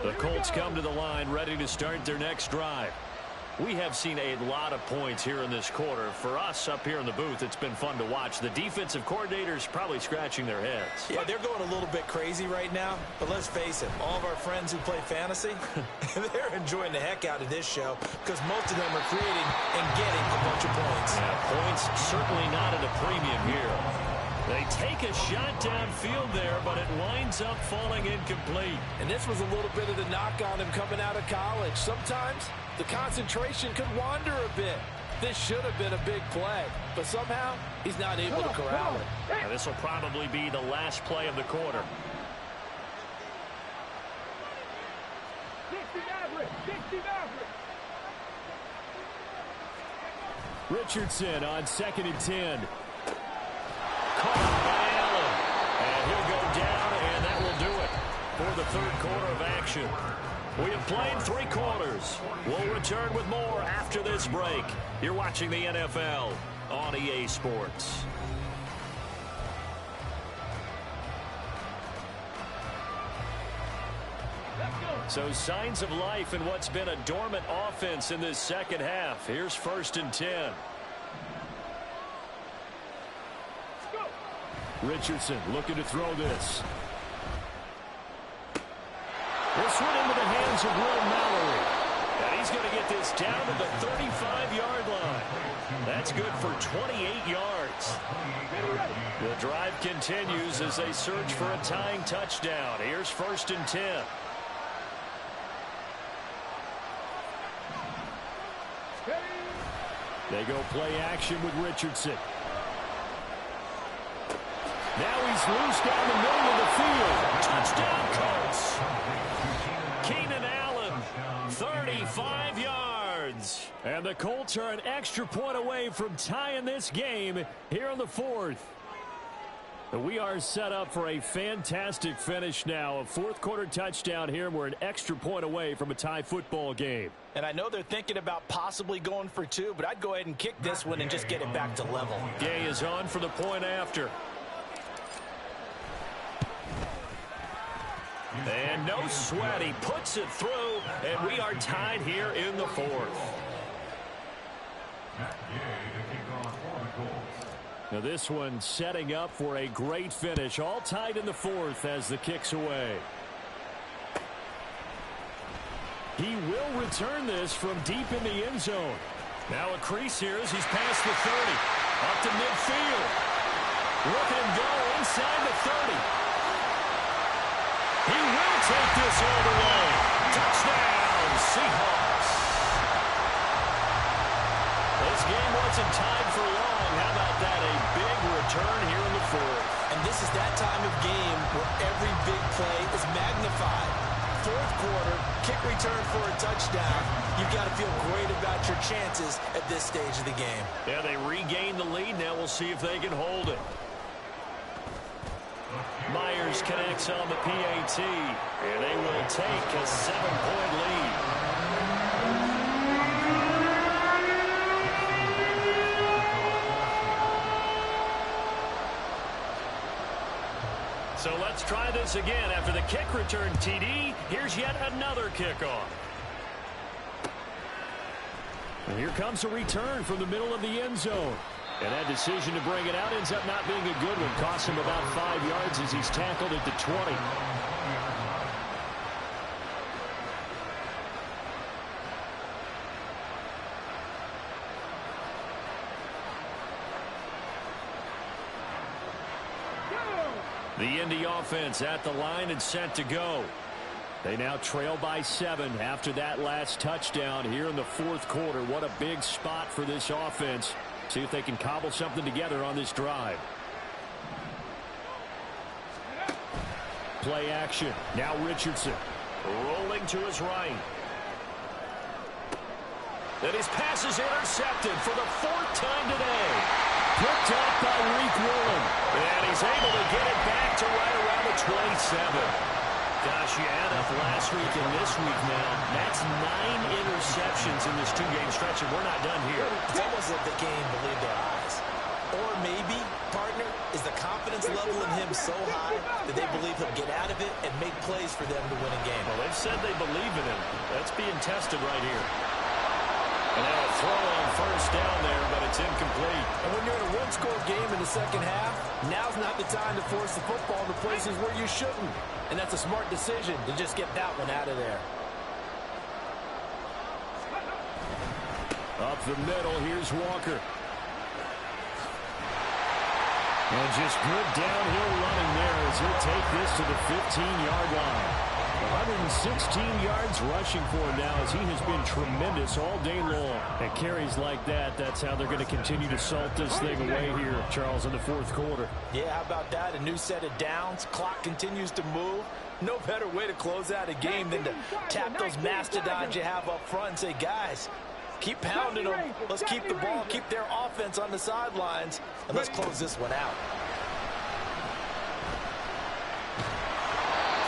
A: The Colts come to the line ready to start their next drive. We have seen a lot of points here in this quarter. For us up here in the booth, it's been fun to watch. The defensive coordinators probably scratching their heads.
C: Yeah, they're going a little bit crazy right now. But let's face it, all of our friends who play fantasy, they're enjoying the heck out of this show because most of them are creating and getting a bunch of points.
A: Yeah, points certainly not at a premium here. They take a shot downfield there, but it winds up falling incomplete.
C: And this was a little bit of the knock on him coming out of college. Sometimes the concentration could wander a bit. This should have been a big play, but somehow he's not able to corral it.
A: Now, this will probably be the last play of the quarter.
B: 60 Maverick.
A: Richardson on 2nd and 10. Caught by Allen. And he'll go down, and that will do it for the 3rd quarter of action. We have played 3 quarters. We'll return with more after this break. You're watching the NFL on EA Sports. So signs of life in what's been a dormant offense in this second half. Here's 1st and 10. Richardson looking to throw this. This one into the hands of Will Mallory. And he's going to get this down to the 35-yard line. That's good for 28 yards. The drive continues as they search for a tying touchdown. Here's 1st and 10. They go play action with Richardson. Now he's loose down the middle of the field. Touchdown, Colts. Keenan Allen, 35 yards. And the Colts are an extra point away from tying this game here in the 4th. We are set up for a fantastic finish now. A 4th-quarter touchdown here, and we're an extra point away from a tie football game.
C: And I know they're thinking about possibly going for 2, but I'd go ahead and kick this one and just get it back to level.
A: Gay is on for the point after. And no sweat. He puts it through, and we are tied here in the 4th. Now this one setting up for a great finish. All tied in the 4th as the kick's away. He will return this from deep in the end zone. Now a crease here as he's past the 30. Up to midfield. Look at him go inside the 30. He will take this all the way. Touchdown, Seahawks. This game wasn't tied for long. How about that? A big return here in the 4th.
C: And this is that time of game where every big play is magnified. 4th quarter, kick return for a touchdown. You've got to feel great about your chances at this stage of the game.
A: Yeah, they regain the lead. Now we'll see if they can hold it. Myers connects on the PAT, and they will take a 7-point lead. So let's try this again. After the kick return TD, here's yet another kickoff. And here comes a return from the middle of the end zone. And that decision to bring it out ends up not being a good one. Costs him about 5 yards as he's tackled at the 20. The Indy offense at the line and set to go. They now trail by 7 after that last touchdown here in the 4th quarter. What a big spot for this offense. See if they can cobble something together on this drive. Play action. Now Richardson rolling to his right. And his pass is intercepted for the 4th time today. Picked up by Reek Woolen. And he's able to get it back to right around the 27. Gosh, you add up last week and this week now. That's 9 interceptions in this 2-game stretch, and we're not done here.
C: It's almost like the game believed their eyes. Or maybe, partner, is the confidence level in him so high that they believe he'll get out of it and make plays for them to win a game.
A: Well, they've said they believe in him. That's being tested right here. And now a throw on 1st down there, but it's incomplete.
C: And when you're in a one-score game in the 2nd half, now's not the time to force the football into places where you shouldn't. And that's a smart decision to just get that one out of there.
A: Up the middle, here's Walker. And just good downhill running there as he'll take this to the 15-yard line. 116 yards rushing for him now as he has been tremendous all day long. And carries like that, that's how they're going to continue to salt this thing away here, Charles, in the 4th quarter.
C: Yeah, how about that? A new set of downs. Clock continues to move. No better way to close out a game than to tap those mastodons you have up front and say, guys, keep pounding them. Let's keep the ball, keep their offense on the sidelines, and let's close this one out.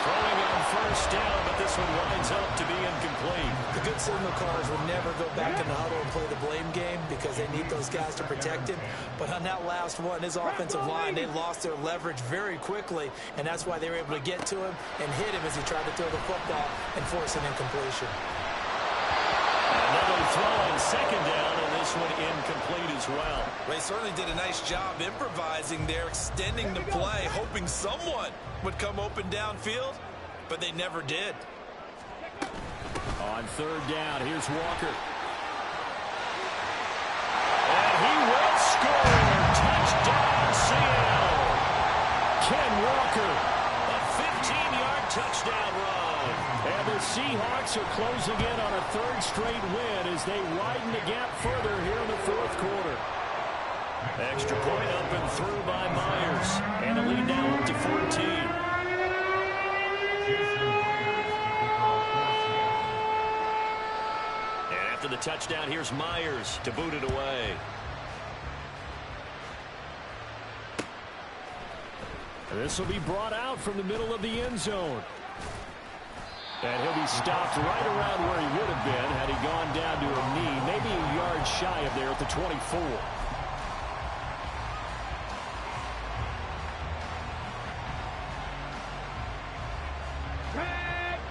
A: Throwing on 1st down, but this one winds up to be incomplete.
C: The good signal callers would never go back in the huddle and play the blame game because they need those guys to protect him. But on that last one, his offensive line, they lost their leverage very quickly, and that's why they were able to get to him and hit him as he tried to throw the football and force an incompletion.
A: Another throw on 2nd down, and this one incomplete as well.
C: They certainly did a nice job improvising there, extending the play, hoping someone would come open downfield, but they never did.
A: On third down, here's Walker. And he will score. Touchdown, Seattle. Ken Walker, a 15-yard touchdown run. And the Seahawks are closing in on a third straight win as they widen the gap further here in the fourth quarter. Extra point up and through by Myers. And the lead now up to 14. And after the touchdown, here's Myers to boot it away. This will be brought out from the middle of the end zone. And he'll be stopped right around where he would have been had he gone down to a knee, maybe a yard shy of there at the 24.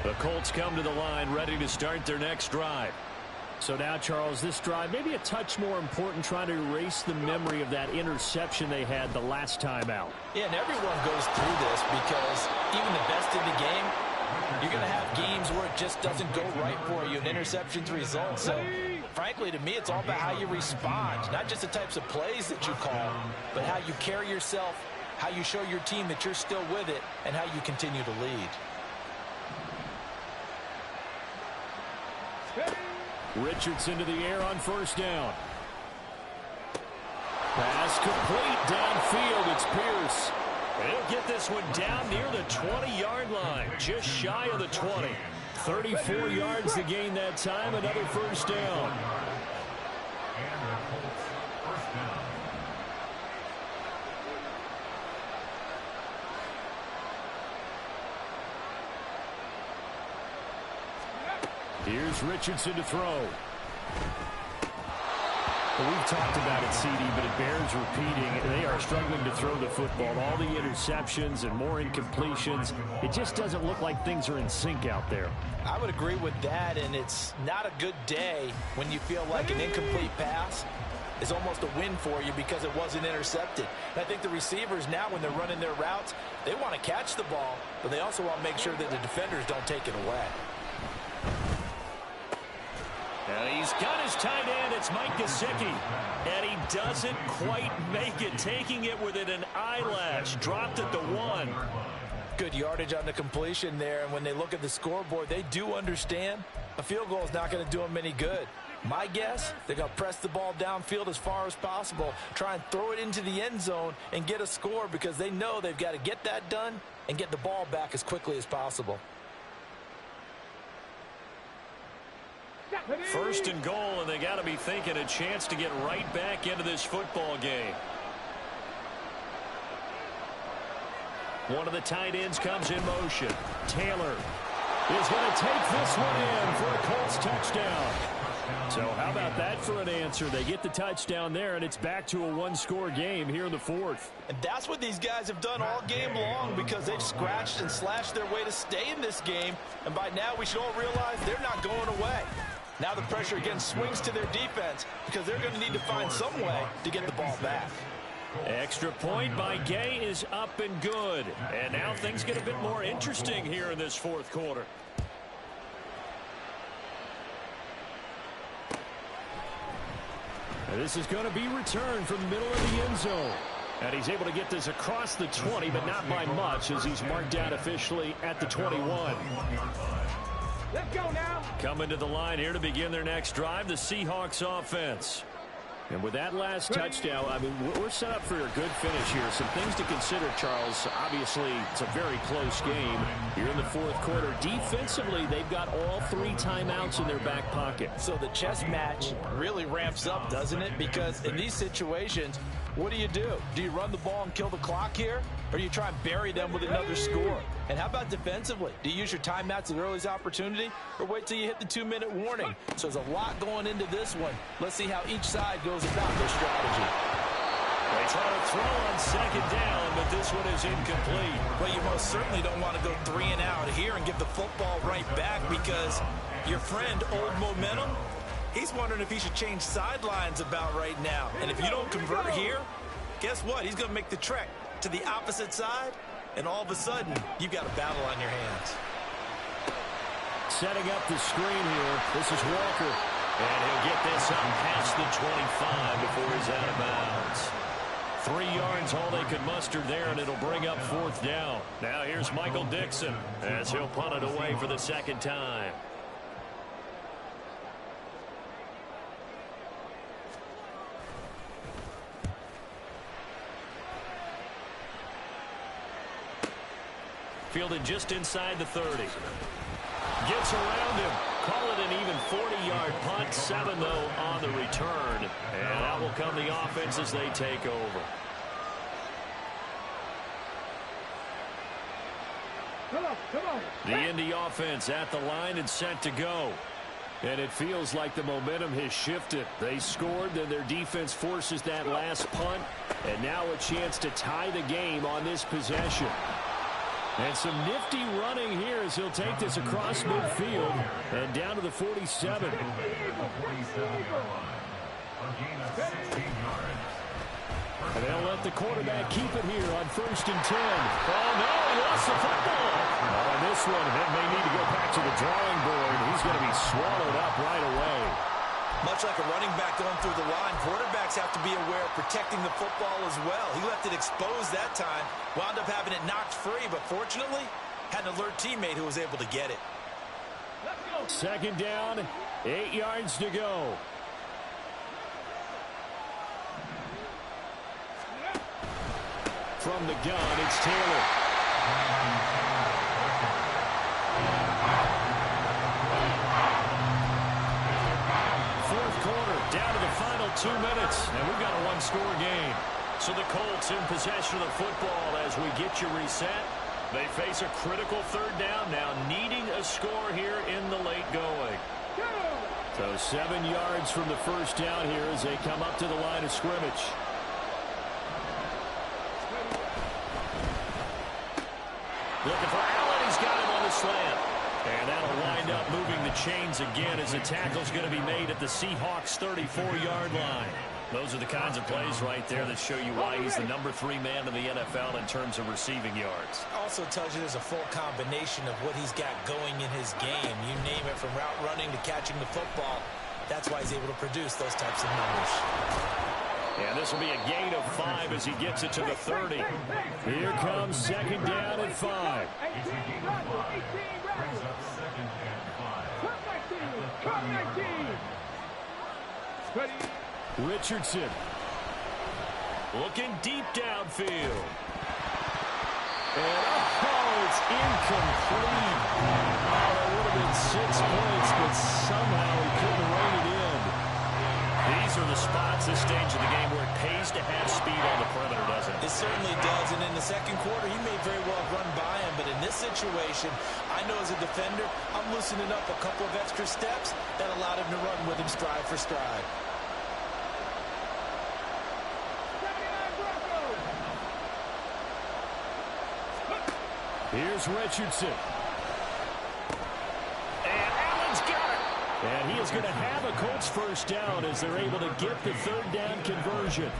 A: The Colts come to the line ready to start their next drive. So now, Charles, this drive maybe a touch more important, trying to erase the memory of that interception they had the last time out.
C: Yeah, and everyone goes through this because even the best in the game, you're going to have games where it just doesn't go right for you, and interceptions result. So, frankly, to me, it's all about how you respond, not just the types of plays that you call, but how you carry yourself, how you show your team that you're still with it, and how you continue to lead.
A: Richardson to the air on first down. Pass complete downfield. It's Pierce. He'll get this one down near the 20-yard line, just shy of the 20. 34 yards to gain that time, another first down. Here's Richardson to throw. Well, we've talked about it, CD, but it bears repeating. They are struggling to throw the football. All the interceptions and more incompletions. It just doesn't look like things are in sync out there.
C: I would agree with that, and it's not a good day when you feel like an incomplete pass is almost a win for you because it wasn't intercepted. And I think the receivers now, when they're running their routes, they want to catch the ball, but they also want to make sure that the defenders don't take it away.
A: And he's got his tight end. It's Mike Gesicki. And he doesn't quite make it. Taking it within an eyelash. Dropped at the 1.
C: Good yardage on the completion there. And when they look at the scoreboard, they do understand a field goal is not going to do them any good. My guess, they're going to press the ball downfield as far as possible. Try and throw it into the end zone and get a score because they know they've got to get that done and get the ball back as quickly as possible.
A: First and goal, and they got to be thinking a chance to get right back into this football game. One of the tight ends comes in motion. Taylor is going to take this one in for a Colts touchdown. So how about that for an answer? They get the touchdown there, and it's back to a one-score game here in the fourth.
C: And that's what these guys have done all game long because they've scratched and slashed their way to stay in this game. And by now we should all realize they're not going away. Now the pressure again swings to their defense because they're going to need to find some way to get the ball back.
A: Extra point by Gay is up and good. And now things get a bit more interesting here in this fourth quarter. And this is going to be returned from the middle of the end zone. And he's able to get this across the 20, but not by much as he's marked down officially at the 21.
B: Let's go now.
A: Coming to the line here to begin their next drive, the Seahawks offense. And with that last touchdown, I mean, we're set up for a good finish here. Some things to consider, Charles. Obviously, it's a very close game here in the fourth quarter. Defensively, they've got all 3 timeouts in their back pocket.
C: So the chess match really ramps up, doesn't it? Because in these situations, what do? Do you run the ball and kill the clock here? Or do you try and bury them with another score? And how about defensively? Do you use your timeouts at the earliest opportunity? Or wait till you hit the 2-minute warning? So there's a lot going into this one. Let's see how each side goes about their strategy.
A: They try to throw on second down, but this one is incomplete.
C: Well, you most certainly don't want to go 3 and out here and give the football right back because your friend, Old Momentum, he's wondering if he should change sidelines about right now. And if you don't convert here, guess what? He's going to make the trek to the opposite side, and all of a sudden, you've got a battle on your hands.
A: Setting up the screen here. This is Walker.
E: And he'll get this up past the 25 before he's out of bounds.
A: 3 yards, all they could muster there, and it'll bring up 4th down.
E: Now here's Michael Dixon as he'll punt it away for the second time. Fielded just inside the 30.
A: Gets around him. Call it an even 40-yard punt. 7, though, on the return. And that will come the offense as they take over.
B: Come on.
A: The Indy offense at the line and set to go. And it feels like the momentum has shifted. They scored, then their defense forces that last punt. And now a chance to tie the game on this possession. And some nifty running here as he'll take this across midfield and down to the 47. And they'll let the quarterback keep it here on 1st and 10. Oh, no, he lost the football. On this one, he may need to go back to the drawing board. He's going to be swallowed up right away.
C: Much like a running back going through the line, quarterbacks have to be aware of protecting the football as well. He left it exposed that time, wound up having it knocked free, but fortunately, had an alert teammate who was able to get it.
A: 2nd down, 8 yards to go. From the gun, it's Taylor. Down to the final 2 minutes, and we've got a one-score game. So the Colts in possession of the football as we get you reset. They face a critical 3rd down now, needing a score here in the late going. So 7 yards from the 1st down here as they come up to the line of scrimmage. Looking for Allen. He's got him on the slant. And that'll wind up moving the chains again as the tackle's going to be made at the Seahawks' 34-yard line. Those are the kinds of plays right there that show you why he's the number 3 man in the NFL in terms of receiving yards.
C: Also tells you there's a full combination of what he's got going in his game. You name it, from route running to catching the football. That's why he's able to produce those types of numbers.
A: And this will be a gain of 5 as he gets it to the 30. Here comes 2nd down and 5. Richardson looking deep downfield. And it's incomplete. Oh, that would have been 6 points, but somehow he couldn't rein it in. These are the spots, this stage of the game, where it pays to have speed on the perimeter, doesn't it?
C: It certainly does, and in the second quarter, he may very well run by him, but in this situation, I know as a defender, I'm loosening up a couple of extra steps that allowed him to run with him stride for stride.
A: Here's Richardson. And Allen's got it. And he is going to have a Colts 1st down as they're able to get the 3rd down conversion.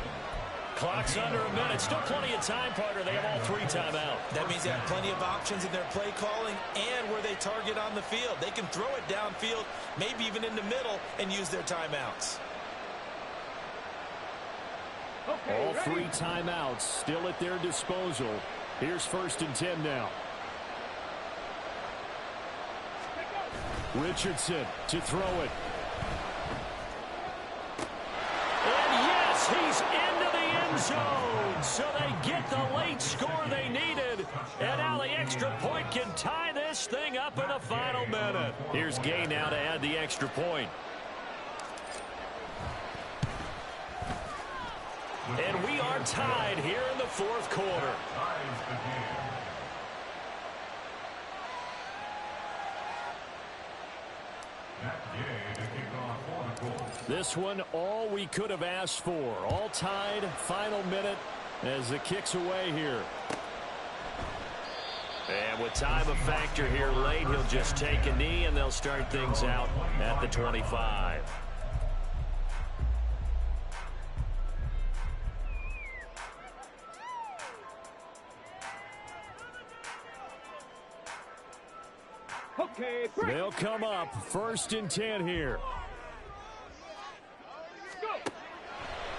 A: Clock's under a minute. Still plenty of time, partner. They have all 3 timeouts.
C: That means they have plenty of options in their play calling and where they target on the field. They can throw it downfield, maybe even in the middle, and use their timeouts.
A: All 3 timeouts still at their disposal. Here's 1st and 10 now. Richardson to throw it. And yes, he's into the end zone. So they get the late score they needed. And now the extra point can tie this thing up in the final minute. Here's Gay now to add the extra point. And we are tied here in the 4th quarter. This one, all we could have asked for. All tied, final minute as the kick's away here. And with time a factor here late, he'll just take a knee and they'll start things out at the 25.
B: Okay, break.
A: They'll come up 1st and 10 here.
B: Go.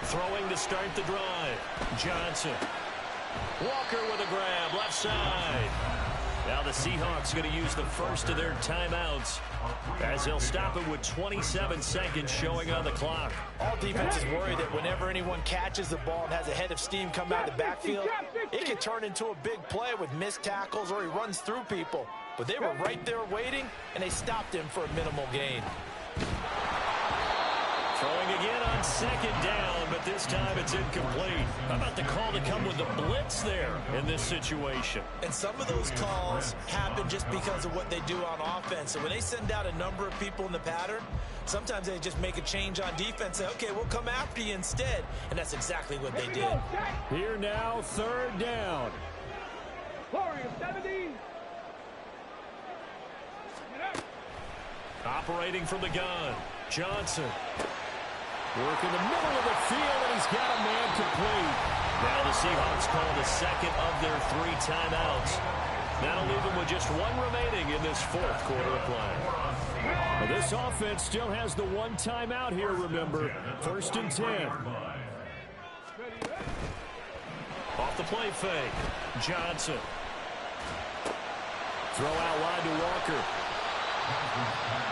E: Throwing to start the drive. Johnson. Walker with a grab, left side. Now the Seahawks going to use the first of their timeouts as they'll stop it with 27 seconds showing on the clock.
C: All defenses worry that whenever anyone catches the ball and has a head of steam come out of the backfield, it can turn into a big play with missed tackles or he runs through people. But they were right there waiting, and they stopped him for a minimal gain.
E: Throwing again on 2nd down, but this time it's incomplete. How about the call to come with the blitz there in this situation?
C: And some of those calls happen just because of what they do on offense. So when they send out a number of people in the pattern, sometimes they just make a change on defense. Say, okay, we'll come after you instead. And that's exactly what they did.
A: Here now, 3rd down.
B: Warriors 70.
E: Operating from the gun, Johnson. Work in the middle of the field, and he's got a man complete. Now the Seahawks call the 2nd of their 3 timeouts. That'll leave them with just 1 remaining in this 4th quarter of play.
A: Well, this offense still has the 1 timeout here, remember. 1st and 10.
E: Off the play fake, Johnson.
A: Throw out wide to Walker.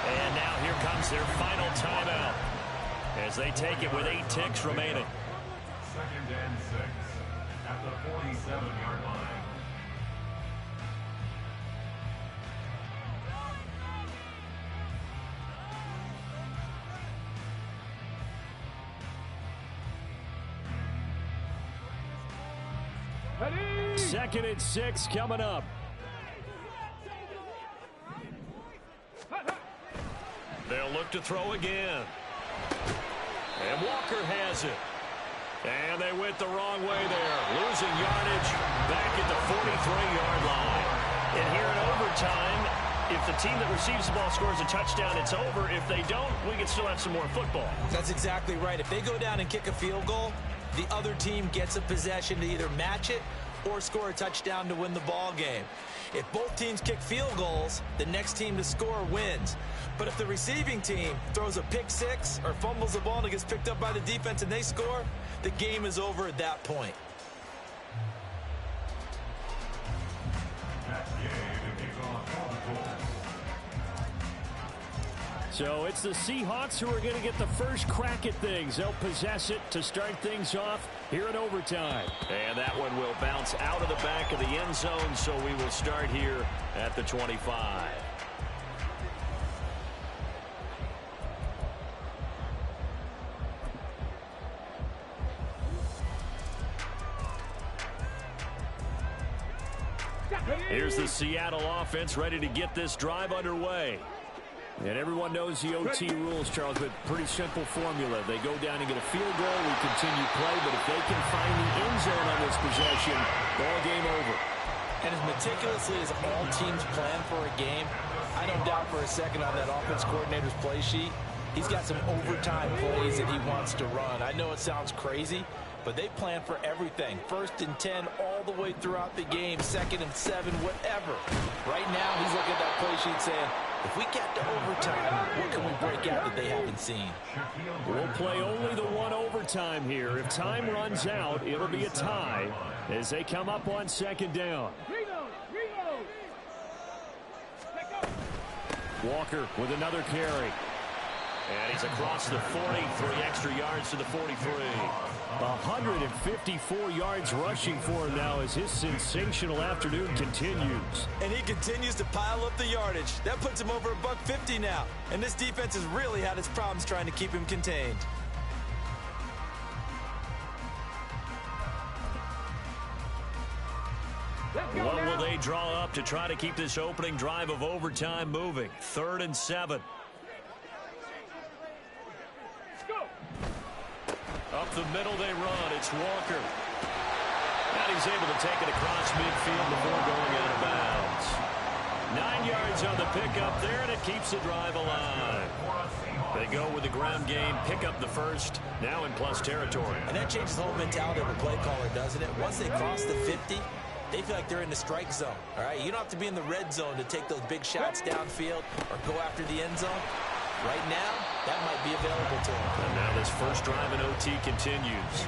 E: And now here comes their final timeout as they take it with 8 ticks remaining.
D: 2nd and 6 at the 47-yard line.
B: Ready.
A: 2nd and 6 coming up.
E: They'll look to throw again. And Walker has it. And they went the wrong way there. Losing yardage back at the 43-yard line. And here in overtime, if the team that receives the ball scores a touchdown, it's over. If they don't, we can still have some more football.
C: That's exactly right. If they go down and kick a field goal, the other team gets a possession to either match it or score a touchdown to win the ball game. If both teams kick field goals, the next team to score wins. But if the receiving team throws a pick six or fumbles the ball and it gets picked up by the defense and they score, the game is over at that point.
A: So it's the Seahawks who are going to get the first crack at things. They'll possess it to start things off here in overtime.
E: And that one will bounce out of the back of the end zone, so we will start here at the 25. Here's the Seattle offense ready to get this drive underway.
A: And everyone knows the OT rules, Charles, but pretty simple formula. They go down and get a field goal, we continue play, but if they can find the end zone on this possession, ball game over.
C: And as meticulously as all teams plan for a game, I don't doubt for a second on that offense coordinator's play sheet, he's got some overtime plays that he wants to run. I know it sounds crazy, but they plan for everything. 1st and 10 all the way throughout the game, 2nd and 7, whatever. Right now, he's looking at that play sheet saying, if we get to overtime, what can we break out that they haven't seen?
A: We'll play only the one overtime here. If time runs out, it'll be a tie as they come up on 2nd down. Walker with another carry.
E: And he's across the 40, 3 extra yards to the 43.
A: 154 yards rushing for him now as his sensational afternoon continues.
C: And he continues to pile up the yardage. That puts him over $150 now. And this defense has really had its problems trying to keep him contained.
E: What will they draw up to try to keep this opening drive of overtime moving? 3rd and 7. Up the middle they run. It's Walker. And he's able to take it across midfield before going out of bounds. 9 yards on the pickup there, and it keeps the drive alive. They go with the ground game, pick up the first, now in plus territory.
C: And that changes the whole mentality of a play caller, doesn't it? Once they cross the 50, they feel like they're in the strike zone. All right, you don't have to be in the red zone to take those big shots downfield or go after the end zone. Right now, that might be available to them.
A: And now this first drive in OT continues.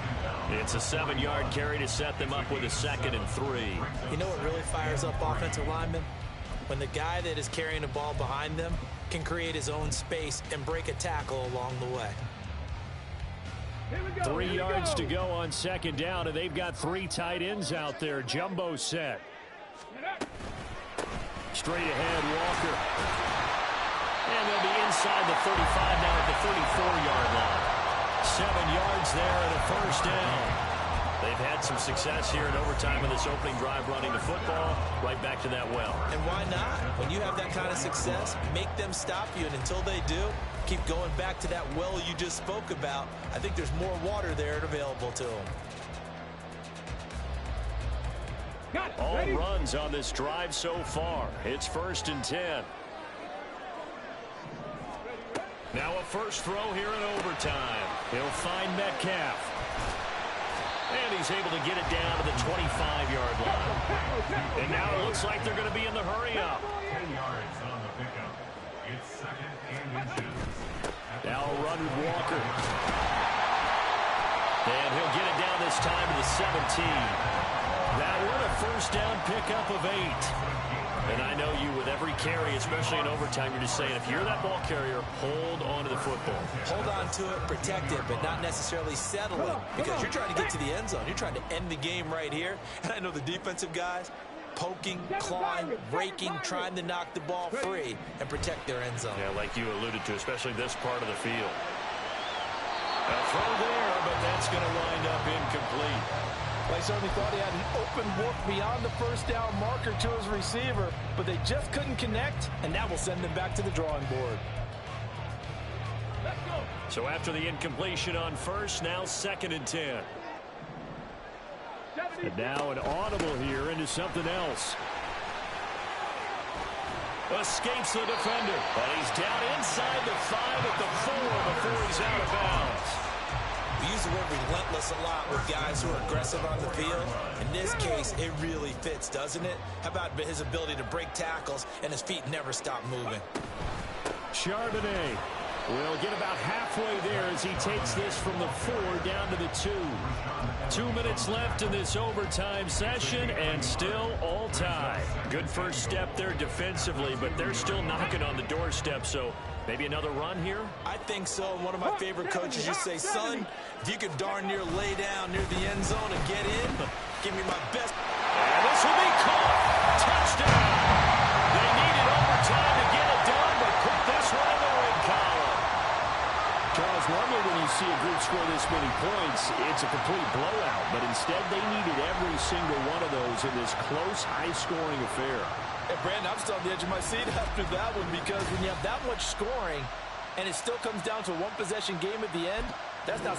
A: It's a 7-yard carry to set them up with a 2nd and 3.
C: You know what really fires up offensive linemen? When the guy that is carrying the ball behind them can create his own space and break a tackle along the way.
A: 3 yards to go on 2nd down, and they've got 3 tight ends out there. Jumbo set. Straight ahead, Walker. And they'll be inside the 35 now at the 34-yard line. 7 yards there and a first down. They've had some success here in overtime in this opening drive running the football right back to that well.
C: And why not? When you have that kind of success, make them stop you. And until they do, keep going back to that well you just spoke about. I think there's more water there available to them.
A: All runs on this drive so far. It's 1st and 10. Now a first throw here in overtime. He'll find Metcalf. And he's able to get it down to the 25-yard line. And now it looks like they're going to be in the hurry-up.
D: 10 yards on the pickup. It's 2nd and inches.
A: Now a run with Walker. And he'll get it down this time to the 17. That one a first down pickup of 8. And I know you, with every carry, especially in overtime, you're just saying, if you're that ball carrier, hold on to the football.
C: Hold on to it, protect it, but not necessarily settle it, because you're trying to get to the end zone. You're trying to end the game right here. And I know the defensive guys poking, clawing, raking, trying to knock the ball free and protect their end zone.
A: Yeah, like you alluded to, especially this part of the field. A throw there, but that's going to wind up incomplete.
F: They certainly thought he had an open look beyond the first down marker to his receiver, but they just couldn't connect, and that will send them back to the drawing board.
A: So after the incompletion on first, now 2nd and 10. And now an audible here into something else. Escapes the defender, but he's down inside the 5 at the 4 before he's out of bounds.
C: We use the word relentless a lot with guys who are aggressive on the field. In this case, it really fits, doesn't it? How about his ability to break tackles and his feet never stop moving?
A: Charbonnet will get about halfway there as he takes this from the 4 down to the 2. 2 minutes left in this overtime session, and still all tie. Good first step there defensively, but they're still knocking on the doorstep, so maybe another run here?
C: I think so. And one of my favorite coaches used to say, son, if you could darn near lay down near the end zone and get in, give me my best.
A: And this will be caught. Touchdown. They needed overtime to get it done, but put this one in the win column. Charles, normally when you see a group score this many points, it's a complete blowout. But instead, they needed every single one of those in this close, high-scoring affair.
F: Hey, Brandon, I'm still on the edge of my seat after that one, because when you have that much scoring and it still comes down to a one-possession game at the end, that's not...